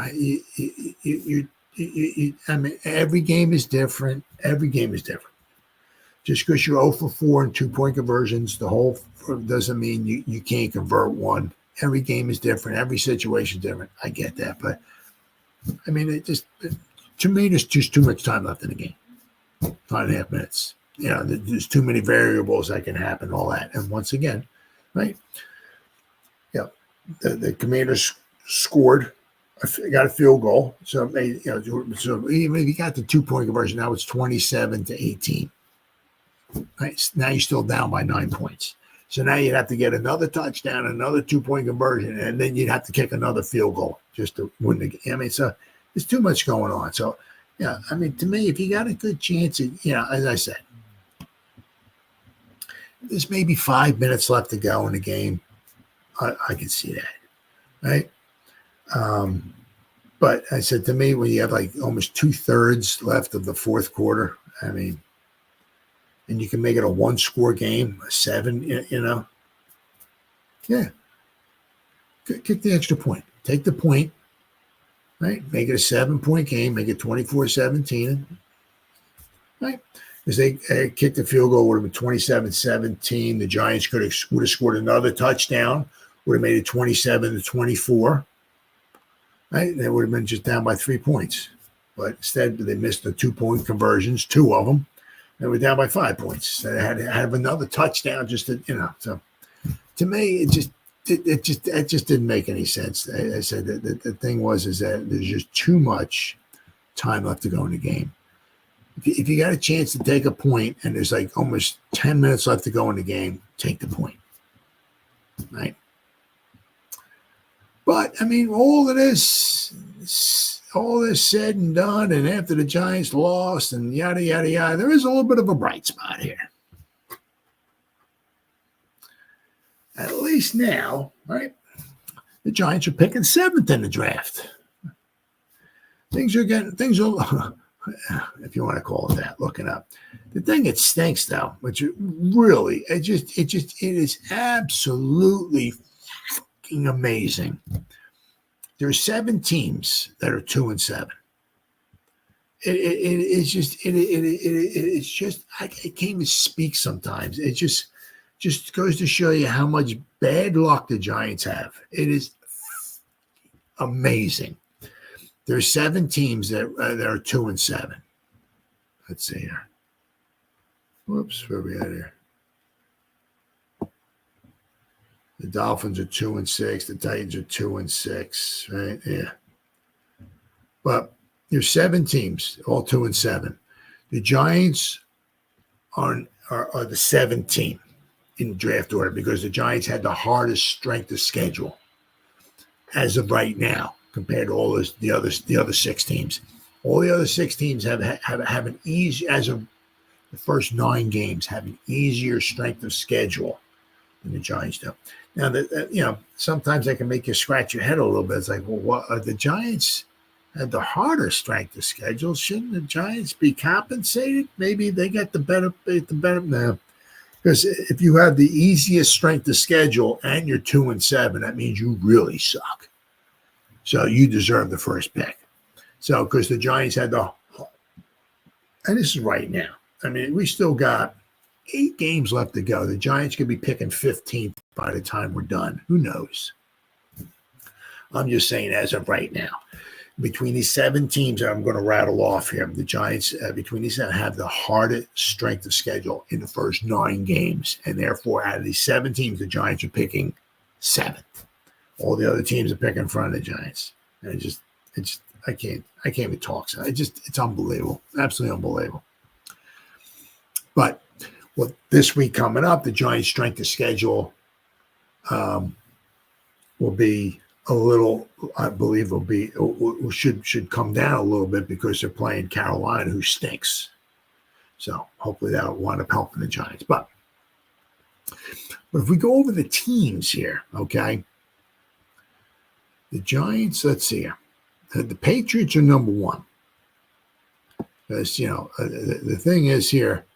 I mean, every game is different. Just because you're 0 for 4 in 2-point conversions, the whole doesn't mean you can't convert one. Every game is different. Every situation is different. I get that, but I mean, to me, there's just too much time left in the game. 9.5 minutes. There's too many variables that can happen. All that, and once again, right? The Commanders scored, got a field goal. So, so even if you got the 2-point conversion, now it's 27-18. Right? Now you're still down by 9 points. So now you'd have to get another touchdown, another 2-point conversion, and then you'd have to kick another field goal just to win the game. I mean, so there's too much going on. So, I mean, to me, if you got a good chance, as I said, there's maybe 5 minutes left to go in the game. I can see that, right? But I said, to me, when you have like almost 2/3 left of the fourth quarter, I mean, and you can make it a 1-score game, a 7, yeah. Kick the extra point. Take the point, right? Make it a 7-point game. Make it 24-17, right? Because they kicked the field goal, would have been 27-17. The Giants would have scored another touchdown, would have made it 27-24. Right? They would have been just down by 3 points. But instead, they missed the 2-point conversions, 2 of them. They were down by 5 points. They had to have another touchdown just to, So to me, it just didn't make any sense. I said that the thing is that there's just too much time left to go in the game. If you got a chance to take a point and there's like almost 10 minutes left to go in the game, take the point, right? But, I mean, all this said and done, and after the Giants lost and yada, yada, yada, there is a little bit of a bright spot here. At least now, right, the Giants are picking 7th in the draft. Things are, if you want to call it that, looking up. The thing that stinks, though, which really, it is absolutely fucking amazing. There are 7 teams that are 2-7. It's just I can't even speak sometimes. It just goes to show you how much bad luck the Giants have. It is amazing. There are 7 teams that are 2-7. Let's see here. Whoops, where are we at here? The Dolphins are 2-6. The Titans are 2-6. Right? Yeah. But there's 7 teams, all 2-7. The Giants are the 7th team in draft order because the Giants had the hardest strength of schedule as of right now compared to all the other 6 teams. All the other 6 teams have an easy, as of the first 9 games, have an easier strength of schedule than the Giants do. Now, sometimes that can make you scratch your head a little bit. It's like, well, what, the Giants had the harder strength of schedule. Shouldn't the Giants be compensated? Maybe they get the better. No, because if you have the easiest strength of schedule and you're 2-7, that means you really suck. So you deserve the first pick. So because the Giants had and this is right now. I mean, we still got 8 games left to go. The Giants could be picking 15th by the time we're done. Who knows? I'm just saying as of right now. Between these 7 teams I'm going to rattle off here, the Giants, between these 7, have the hardest strength of schedule in the first 9 games. And therefore, out of these 7 teams, the Giants are picking 7th. All the other teams are picking in front of the Giants. And I can't even talk. So it's unbelievable. Absolutely unbelievable. But this week coming up, the Giants' strength of schedule will be a little, I believe should come down a little bit because they're playing Carolina, who stinks. So hopefully that'll wind up helping the Giants. But if we go over the teams here, okay, the Giants, let's see here. The Patriots are number 1. Because, the thing is here,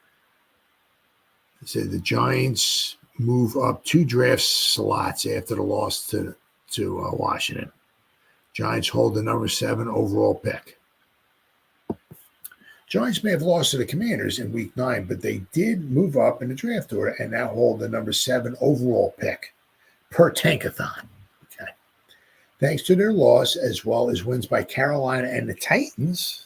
I said the Giants move up 2 draft slots after the loss to Washington. Giants hold the number 7 overall pick. Giants may have lost to the Commanders in week 9, but they did move up in the draft order and now hold the number 7 overall pick per tankathon. Okay. Thanks to their loss, as well as wins by Carolina and the Titans.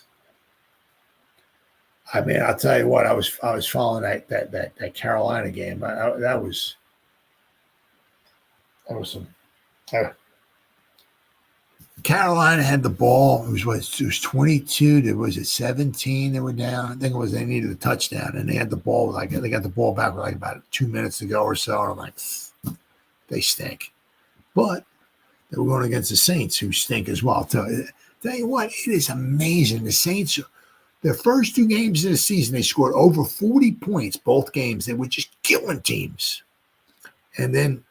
I mean, I'll tell you what, I was following that Carolina game. That was some. Carolina had the ball. It was 22. Was it 17? They were down. I think it was they needed a touchdown, and they had the ball. They got the ball back with about 2 minutes to go or so. And I'm like, they stink. But they were going against the Saints, who stink as well. Tell you what, it is amazing. The Saints, their first 2 games of the season, they scored over 40 points both games. They were just killing teams. And then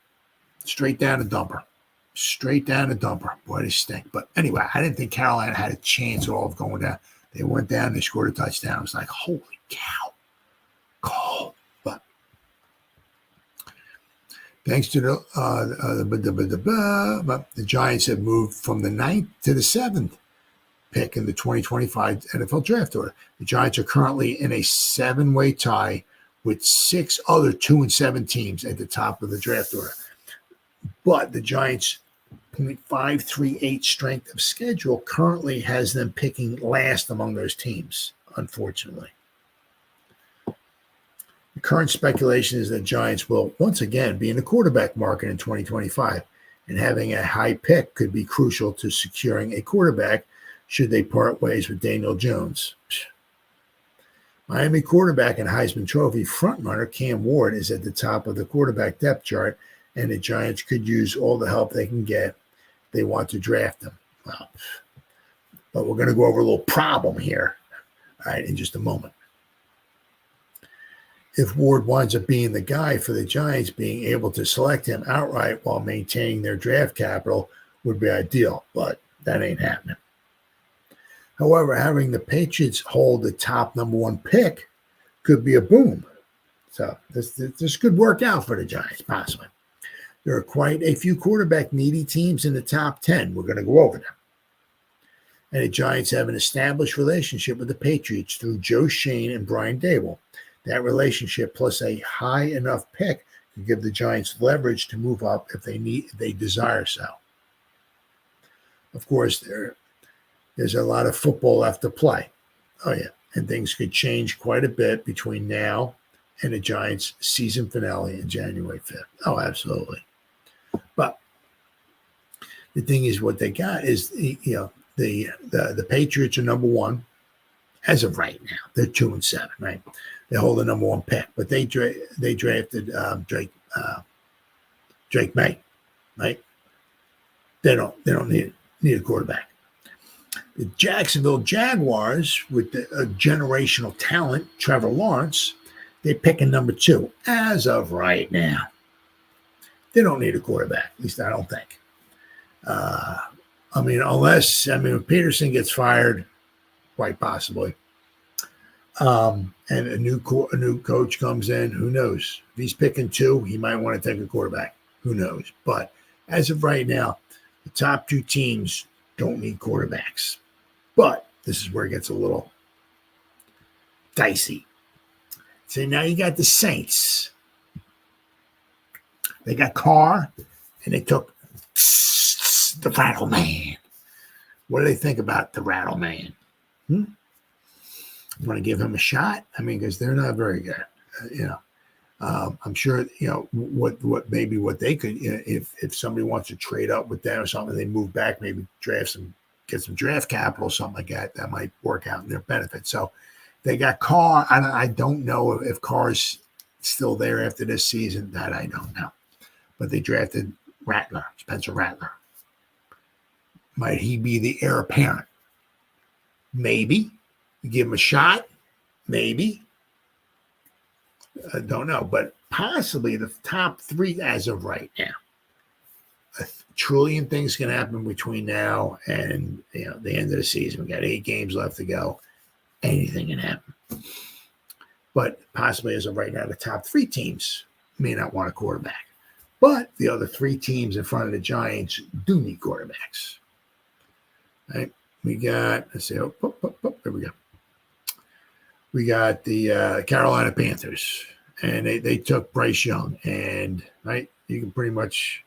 straight down the dumper. Boy, they stink. But anyway, I didn't think Carolina had a chance at all of going down. They went down, they scored a touchdown. I was like, holy cow. Cool. But thanks to the Giants have moved from the 9th to the 7th pick in the 2025 NFL draft order. The Giants are currently in a 7-way tie with 6 other 2-7 teams at the top of the draft order. But the Giants' .538 strength of schedule currently has them picking last among those teams, unfortunately. The current speculation is that Giants will once again be in the quarterback market in 2025, and having a high pick could be crucial to securing a quarterback should they part ways with Daniel Jones. Miami quarterback and Heisman Trophy frontrunner Cam Ward is at the top of the quarterback depth chart, and the Giants could use all the help they can get if they want to draft him. Well, but we're going to go over a little problem here, all right, in just a moment. If Ward winds up being the guy for the Giants, being able to select him outright while maintaining their draft capital would be ideal, but that ain't happening. However, having the Patriots hold the top number 1 pick could be a boom. So this could work out for the Giants, possibly. There are quite a few quarterback-needy teams in the top 10. We're going to go over them. And the Giants have an established relationship with the Patriots through Joe Shane and Brian Dable. That relationship plus a high enough pick could give the Giants leverage to move up if they desire so. Of course, there's a lot of football left to play. Oh, yeah. And things could change quite a bit between now and the Giants' season finale in January 5th. Oh, absolutely. But the thing is, what they got is, the Patriots are number 1. as of right now. They're 2-7, right? They hold the number one pick, but they drafted Drake May, right? They don't need a quarterback. The Jacksonville Jaguars, with the generational talent, Trevor Lawrence, they're picking number 2 as of right now. They don't need a quarterback, at least I don't think. If Peterson gets fired, quite possibly, and a new coach comes in, who knows? If he's picking 2, he might want to take a quarterback. Who knows? But as of right now, the top 2 teams don't need quarterbacks. But this is where it gets a little dicey. So now you got the Saints. They got Carr, and they took the Rattle Man. What do they think about the Rattle Man? Want to give him a shot? I mean, because they're not very good. I'm sure, what they could, if somebody wants to trade up with them or something, they move back, maybe get some draft capital, something like that. That might work out in their benefit. So they got Carr. I don't know if Carr's still there after this season. That I don't know. But they drafted Spencer Rattler. Might he be the heir apparent? Maybe. You give him a shot? Maybe. I don't know. But possibly the top 3 as of right now. A trillion things can happen between now and the end of the season. We got 8 games left to go. Anything can happen. But possibly as of right now, the top 3 teams may not want a quarterback. But the other 3 teams in front of the Giants do need quarterbacks. Right? We got, here we go. We got the Carolina Panthers, and they took Bryce Young. And, right, you can pretty much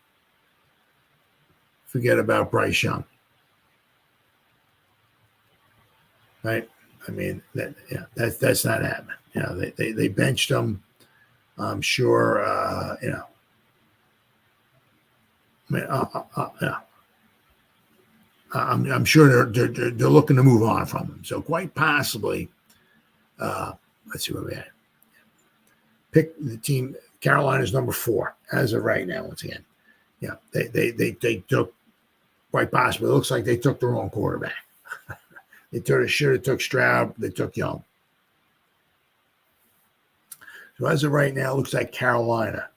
forget about Bryce Young. Right? I mean, that's not happening. They benched him. I'm sure, I'm sure they're looking to move on from him. So quite possibly, let's see where we at. Pick the team. Carolina's number 4 as of right now. Once again, they took, quite possibly. It looks like they took the wrong quarterback. They should have took Stroud. They took Young. So as of right now, it looks like Carolina,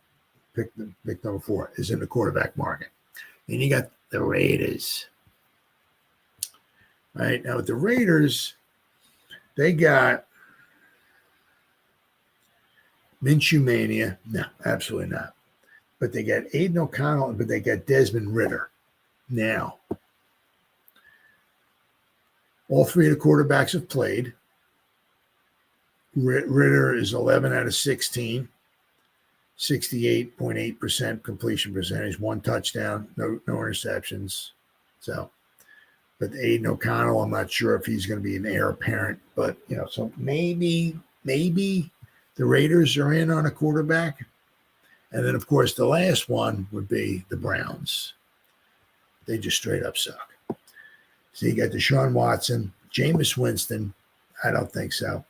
pick number 4, is in the quarterback market. And you got the Raiders. Right now with the Raiders, they got Minshew Mania. No, absolutely not. But they got Aiden O'Connell, but they got Desmond Ridder. Now, all 3 of the quarterbacks have played. Ridder is 11 out of 16, 68.8% completion percentage, 1 touchdown, no interceptions. So, but Aiden O'Connell, I'm not sure if he's going to be an heir apparent, but so maybe the Raiders are in on a quarterback. And then, of course, the last one would be the Browns. They just straight up suck. So you got Deshaun Watson, Jameis Winston. I don't think so.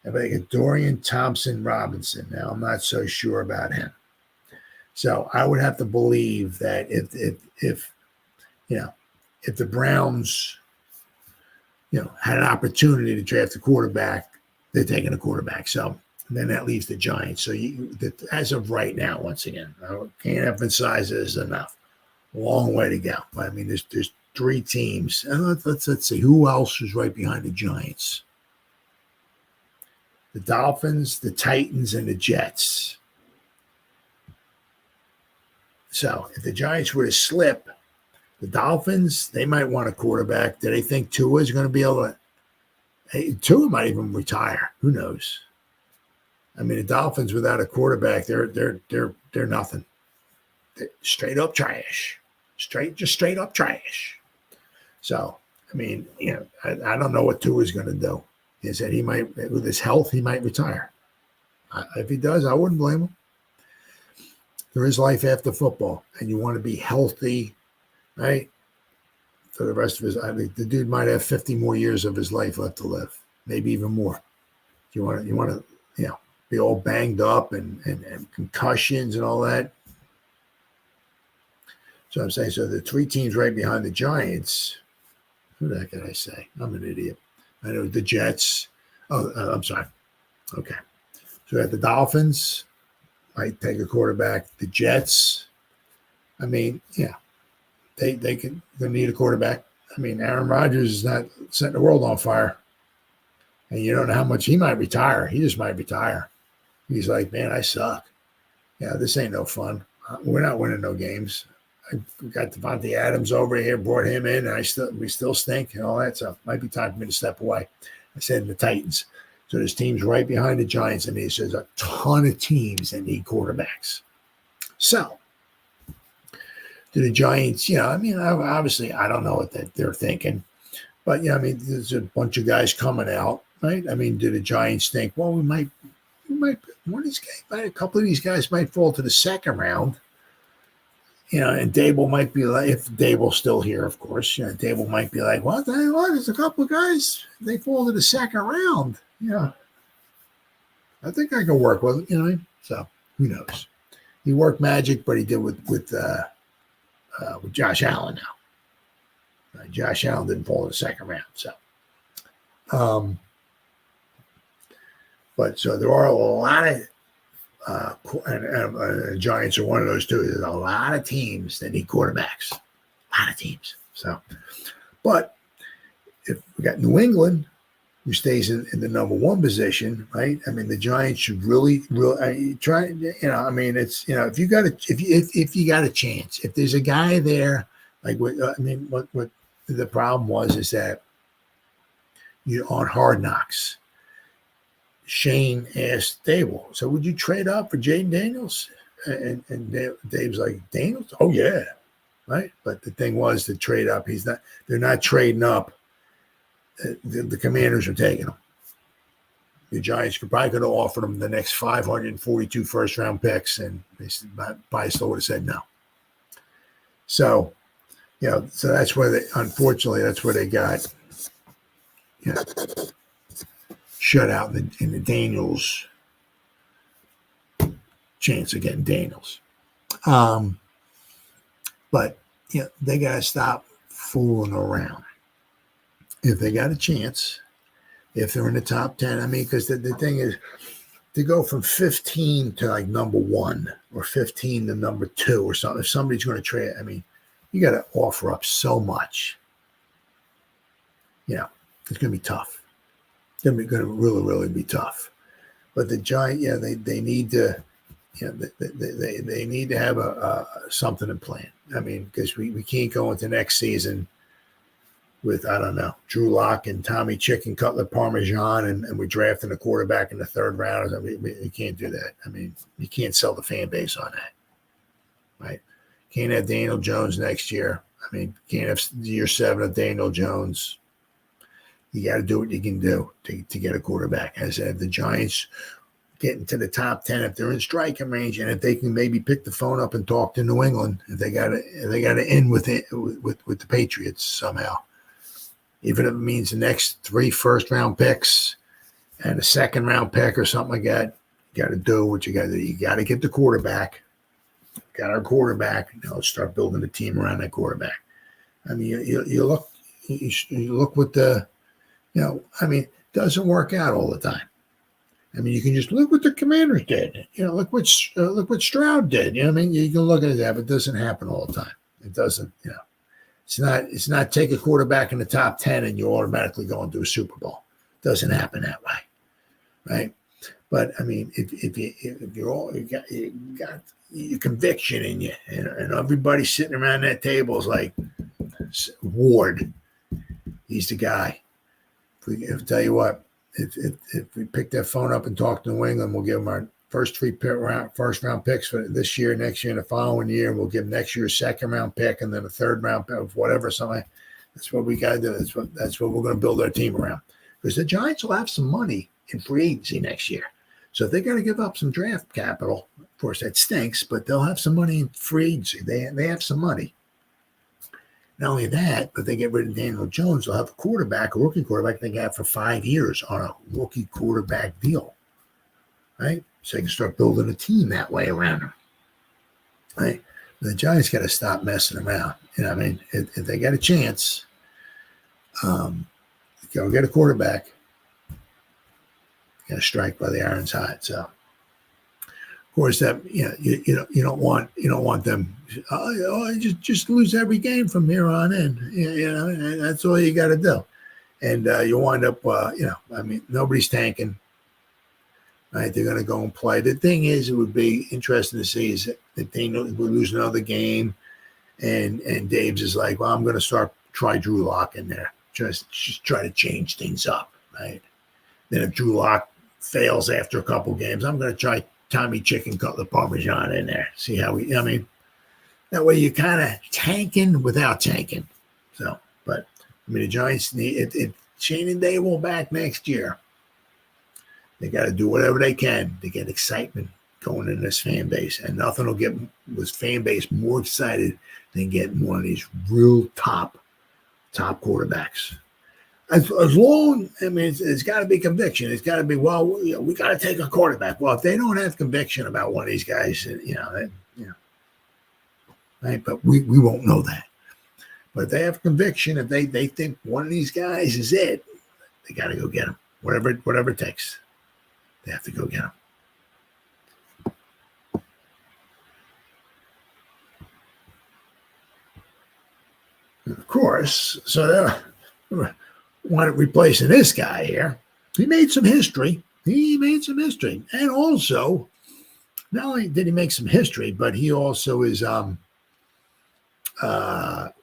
And they got Dorian Thompson-Robinson. Now, I'm not so sure about him. So I would have to believe that if the Browns, had an opportunity to draft a quarterback, they're taking a quarterback. So then that leaves the Giants. So as of right now, once again, I can't emphasize this enough. Long way to go. I mean, there's 3 teams. And let's see who else is right behind the Giants. The Dolphins, the Titans, and the Jets. So if the Giants were to slip, the Dolphins, they might want a quarterback. Do they think Tua is going to be able to? Tua might even retire. Who knows? I mean, the Dolphins without a quarterback, they're nothing. They're straight up trash. Straight up trash. So, I mean, I don't know what Tua is going to do. He said he might, with his health, he might retire. If he does, I wouldn't blame him. There is life after football, and you want to be healthy, right? For the rest of his, the dude might have 50 more years of his life left to live. maybe even more. You want to, be all banged up and concussions and all that. So I'm saying, so the three teams right behind the Giants. Who the heck did I say? I'm an idiot. I know the Jets. Oh, I'm sorry. Okay. So we have the Dolphins. Might take a quarterback. The Jets. I mean, yeah, they need a quarterback. I mean, Aaron Rodgers is not setting the world on fire. And you don't know how much he might retire. He just might retire. He's like, man, I suck. Yeah, this ain't no fun. We're not winning no games. I got Devontae Adams over here, brought him in, and we still stink and all that stuff. Might be time for me to step away. I said the Titans. So there's teams right behind the Giants, and there's a ton of teams that need quarterbacks. So do the Giants, obviously I don't know what they're thinking. But, there's a bunch of guys coming out, right? I mean, do the Giants think, well, we might one of these guys, a couple of these guys might fall to the second round, and Dable might be like, if Dable's still here, of course, Dable might be like, well, tell you what, there's a couple of guys, they fall to the second round. Yeah. I think I can work with it, so who knows? He worked magic, but he did with Josh Allen now. Josh Allen didn't fall in the second round. So, but so there are a lot of, and Giants are one of those too. There's a lot of teams that need quarterbacks. A lot of teams. So, but if we got New England, who stays in the number one position, right? I mean, the Giants should really try. It's if you got a chance, if there's a guy there, like what the problem was is that on Hard Knocks, Shane asked Dable, so would you trade up for Jaden Daniels? And Dave's like, Daniels? Oh yeah, right. But the thing was, the trade up, they're not trading up. The Commanders are taking them. The Giants could have offered them the next 542 first-round picks, and they probably still would have said no. So, so that's where unfortunately, that's where they got, shut out in the Daniels chance of getting Daniels. But, they got to stop fooling around. If they got a chance, if they're in the top 10, because the thing is, to go from 15 to like number 1 or 15 to number 2 or something, if somebody's going to trade, you got to offer up so much. It's going to be tough. It's going to really, really be tough. But the Giants, they need to, they need to have something in plan. Because we can't go into next season with, I don't know, Drew Lock and Tommy Chicken Cutlet Parmesan, and we're drafting a quarterback in the third round. You can't do that. You can't sell the fan base on that, right? Can't have Daniel Jones next year. Can't have year 7 of Daniel Jones. You got to do what you can do to get a quarterback. As I said, the Giants getting to the top 10, if they're in striking range, and if they can maybe pick the phone up and talk to New England, if they got to end with the Patriots somehow. Even if it means the next 3 first-round picks and a second-round pick or something like that, you got to do what you got to do. You got to get the quarterback. Got our quarterback. Start building a team around that quarterback. You look with the, it doesn't work out all the time. You can just look what the Commanders did. Look what Stroud did. You can look at that, but it doesn't happen all the time. It doesn't. It's not take a quarterback in the top 10 and you automatically go into a Super Bowl. It doesn't happen that way, right? But if you got your conviction in you, and everybody sitting around that table is like, Ward, he's the guy. I'll tell you what, if we pick that phone up and talk to New England, we'll give them our first 3 first-round picks for this year, next year, and the following year. We'll give them next year's second-round pick and then a third-round pick of whatever. Something. That's what we got to do. That's what we're going to build our team around. Because the Giants will have some money in free agency next year. So if they got to give up some draft capital, of course, that stinks, but they'll have some money in free agency. They have some money. Not only that, but they get rid of Daniel Jones, they'll have a rookie quarterback they can have for 5 years on a rookie quarterback deal, right? So they can start building a team that way around him, right? The Giants got to stop messing around. You know what I mean? If they got a chance, go get a quarterback, got to strike while the iron's hot. So, of course, that you don't want them. Just lose every game from here on in. You know, and that's all you got to do. And you wind up, nobody's tanking. Right, they're going to go and play. The thing is, it would be interesting to see is that they would lose another game, and Dave's is like, well, I'm going to try Drew Lock in there, just try to change things up, right? Then if Drew Lock fails after a couple games, I'm going to try Tommy Chicken Cutler Parmesan in there. See how that way you're kind of tanking without tanking. So, but the Giants need it. Shane and Dave will back next year. They got to do whatever they can to get excitement going in this fan base. And nothing will get this fan base more excited than getting one of these real top quarterbacks. As long, it's got to be conviction. It's got to be, we got to take a quarterback. Well, if they don't have conviction about one of these guys, right? But we won't know that. But if they have conviction, if they think one of these guys is it, they got to go get him. Whatever it takes. They have to go get him. Of course, so they wanted replacing this guy here. He made some history. And also, not only did he make some history, but he also is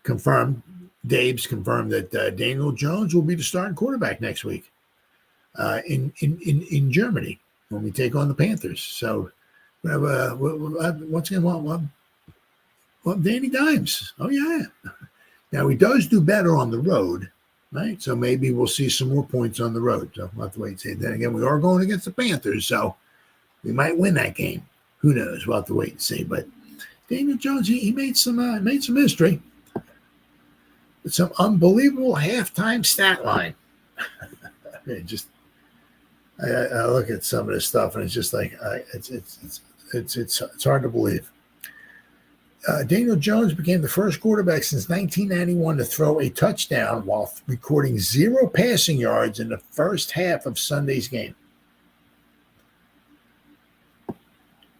confirmed. Dave's confirmed that Daniel Jones will be the starting quarterback next week. In Germany when we take on the Panthers. So we have once again what Danny Dimes. Oh yeah. Now he does do better on the road, right? So maybe we'll see some more points on the road. So we'll have to wait and see. Then again, we are going against the Panthers, so we might win that game. Who knows? We'll have to wait and see. But Daniel Jones, he made some history. With some unbelievable halftime stat line. I look at some of this stuff and it's just like it's hard to believe. Daniel Jones became the first quarterback since 1991 to throw a touchdown while recording 0 passing yards in the first half of Sunday's game.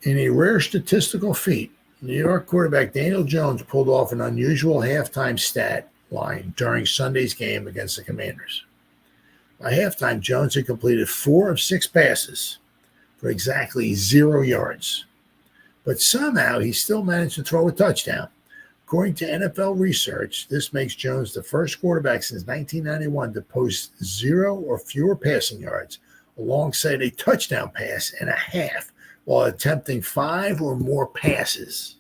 In a rare statistical feat, New York quarterback Daniel Jones pulled off an unusual halftime stat line during Sunday's game against the Commanders. By halftime, Jones had completed 4 of 6 passes for exactly 0 yards. But somehow he still managed to throw a touchdown. According to NFL research, this makes Jones the first quarterback since 1991 to post 0 or fewer passing yards alongside a touchdown pass and a half while attempting 5 or more passes.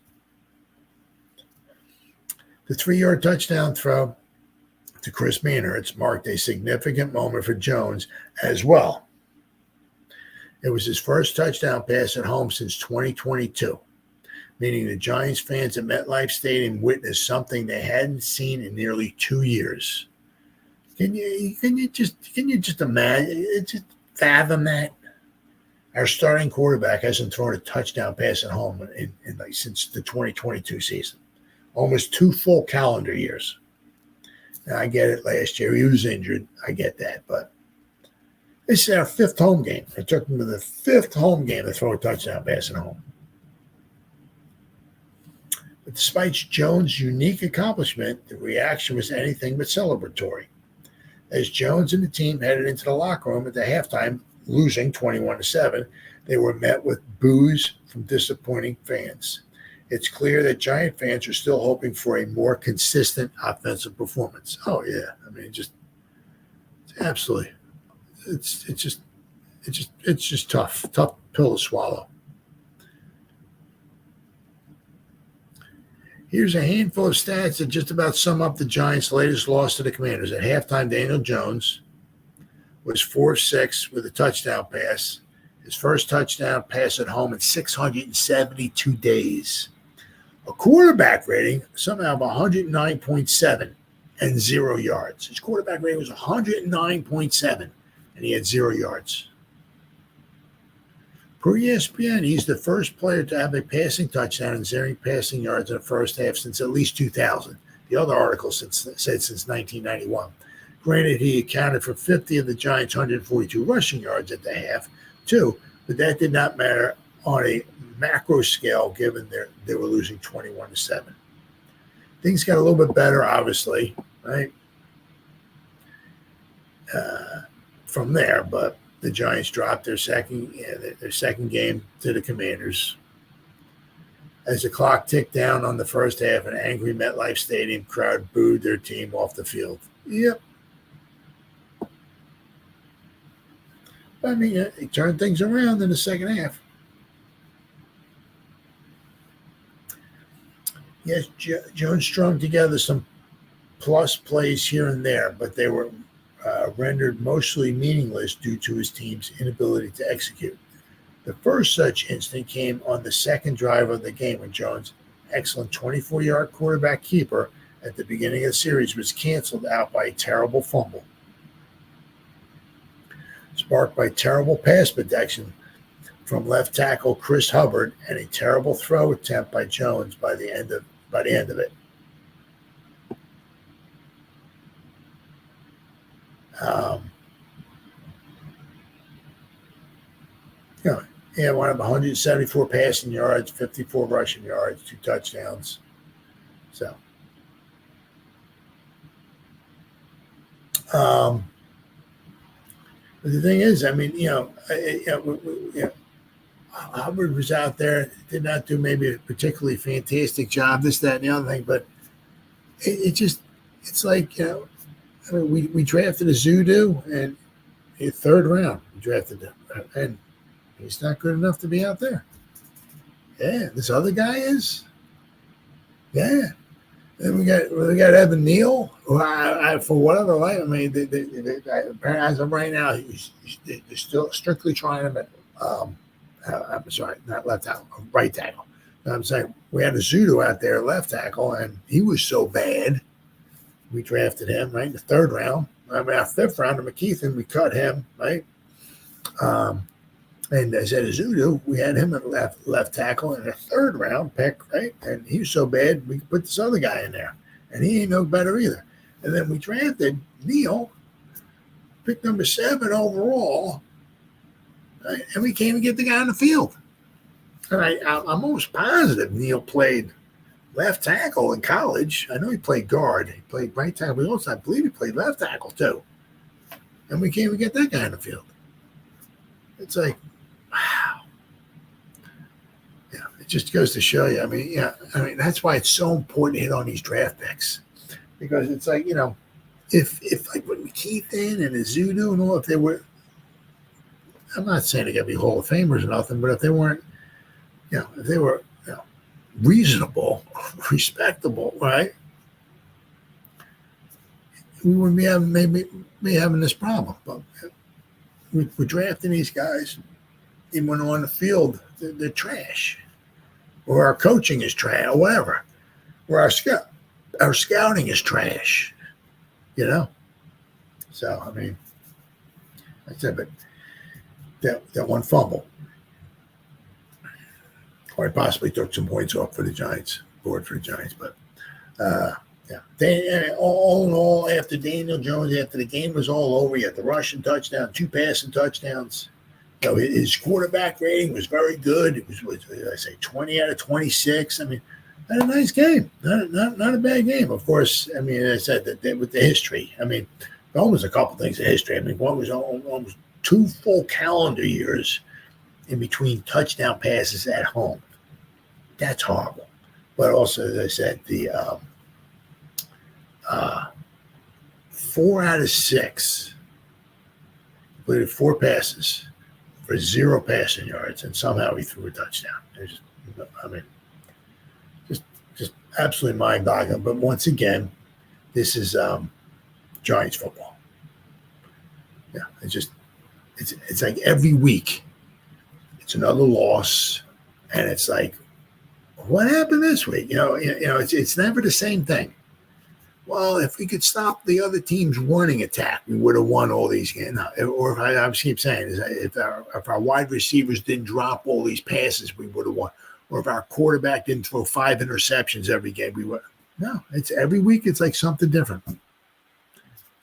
The 3-yard touchdown throw to Chris Manhertz marked a significant moment for Jones as well. It was his first touchdown pass at home since 2022, meaning the Giants fans at MetLife Stadium witnessed something they hadn't seen in nearly 2 years. Can you just imagine? Just fathom that? Our starting quarterback hasn't thrown a touchdown pass at home since the 2022 season, almost 2 full calendar years. Now, I get it. Last year he was injured. I get that, but this is our 5th home game. It took him to the 5th home game to throw a touchdown pass at home. But despite Jones' unique accomplishment, the reaction was anything but celebratory. As Jones and the team headed into the locker room at the halftime, losing 21-7, they were met with boos from disappointing fans. It's clear that Giant fans are still hoping for a more consistent offensive performance. Oh yeah, it's absolutely. It's just tough pill to swallow. Here's a handful of stats that just about sum up the Giants' latest loss to the Commanders. At halftime, Daniel Jones was 4 of 6 with a touchdown pass. His first touchdown pass at home in 672 days. a quarterback rating somehow of 109.7 and 0 yards. His quarterback rating was 109.7 and he had 0 yards. Per ESPN, he's the first player to have a passing touchdown and 0 passing yards in the first half since at least 2000. The other article said since 1991. Granted, he accounted for 50 of the Giants' 142 rushing yards at the half, too, but that did not matter on a macro scale given they were losing 21-7. Things got a little bit better, obviously, right, from there, but the Giants dropped their second game to the Commanders. As the clock ticked down on the first half, an angry MetLife Stadium crowd booed their team off the field. Yep. I mean, he turned things around in the second half. Yes, Jones strung together some plus plays here and there, but they were rendered mostly meaningless due to his team's inability to execute. The first such instant came on the second drive of the game when Jones' excellent 24-yard quarterback keeper at the beginning of the series was canceled out by a terrible fumble, sparked by terrible pass protection from left tackle Chris Hubbard and a terrible throw attempt by Jones by the end of it. He had one of 174 passing yards, 54 rushing yards, 2 touchdowns. So, but the thing is, I mean, Hubbard was out there, did not do maybe a particularly fantastic job, this, that, and the other thing, but it's like, I mean, we drafted a Zudu and a third round. We drafted him, and he's not good enough to be out there. Yeah, this other guy is. Yeah. Then we got Evan Neal, who I for whatever light, I mean, as of right now, they're still strictly trying him at, I'm sorry, not left tackle, right tackle. I'm saying we had a Zudu out there, left tackle, and he was so bad. We drafted him, right, in the third round. I mean, our fifth round of McKeithen, we cut him, right? And as a Zudu, we had him at left tackle in the third round pick, right? And he was so bad, we put this other guy in there. And he ain't no better either. And then we drafted Neal, pick number 7 overall, right? And we can't even get the guy on the field. And I'm almost positive Neal played left tackle in college. I know he played guard. He played right tackle. But also, I believe he played left tackle, too. And we can't even get that guy on the field. It's like, wow. Yeah, it just goes to show you. I mean, that's why it's so important to hit on these draft picks. Because it's like, if like with McKeithen and Zudu and all, if they were, I'm not saying they got to be Hall of Famers or nothing, but if they weren't, if they were, reasonable, respectable, right? We wouldn't be having this problem. But we're drafting these guys, even when they're on the field, they're trash, or our coaching is trash, or whatever, or our scouting is trash, So I mean, like I said, but that one fumble, or I possibly took some points off for the Giants, but all in all, after Daniel Jones, after the game was all over, he had the rushing touchdown, 2 passing touchdowns. His quarterback rating was very good. It was I say 20 out of 26. I mean, had a nice game, not a bad game. Of course, I mean, as I said, that with the history. I mean, almost a couple things of history. I mean, one was almost 2 full calendar years in between touchdown passes at home. That's horrible. But also, as I said, the 4 out of 6 completed 4 passes for 0 passing yards, and somehow he threw a touchdown. Just absolutely mind-boggling. But once again, this is Giants football. Yeah, it's like every week, it's another loss, and it's like, what happened this week? It's never the same thing. Well, if we could stop the other team's running attack, we would have won all these games. Or I keep saying, if our wide receivers didn't drop all these passes, we would have won. Or if our quarterback didn't throw 5 interceptions every game, we would. No, it's every week. It's like something different.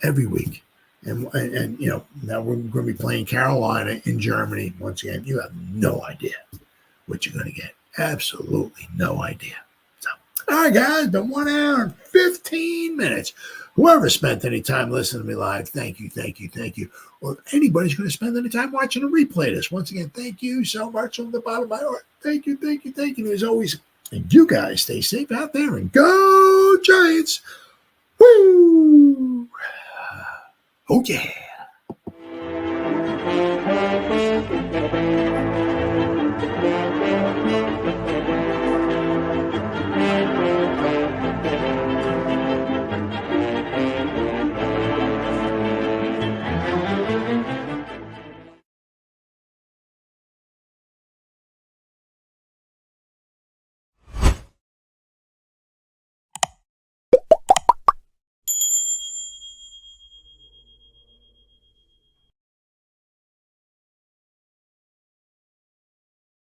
Every week. And now we're going to be playing Carolina in Germany. Once again, you have no idea what you're going to get. Absolutely no idea. So, all right, guys, been 1 hour and 15 minutes. Whoever spent any time listening to me live, thank you. Or if anybody's going to spend any time watching a replay of this, once again, thank you so much from the bottom of my heart. Thank you. And as always, and you guys stay safe out there and go Giants. Woo! Oh, yeah.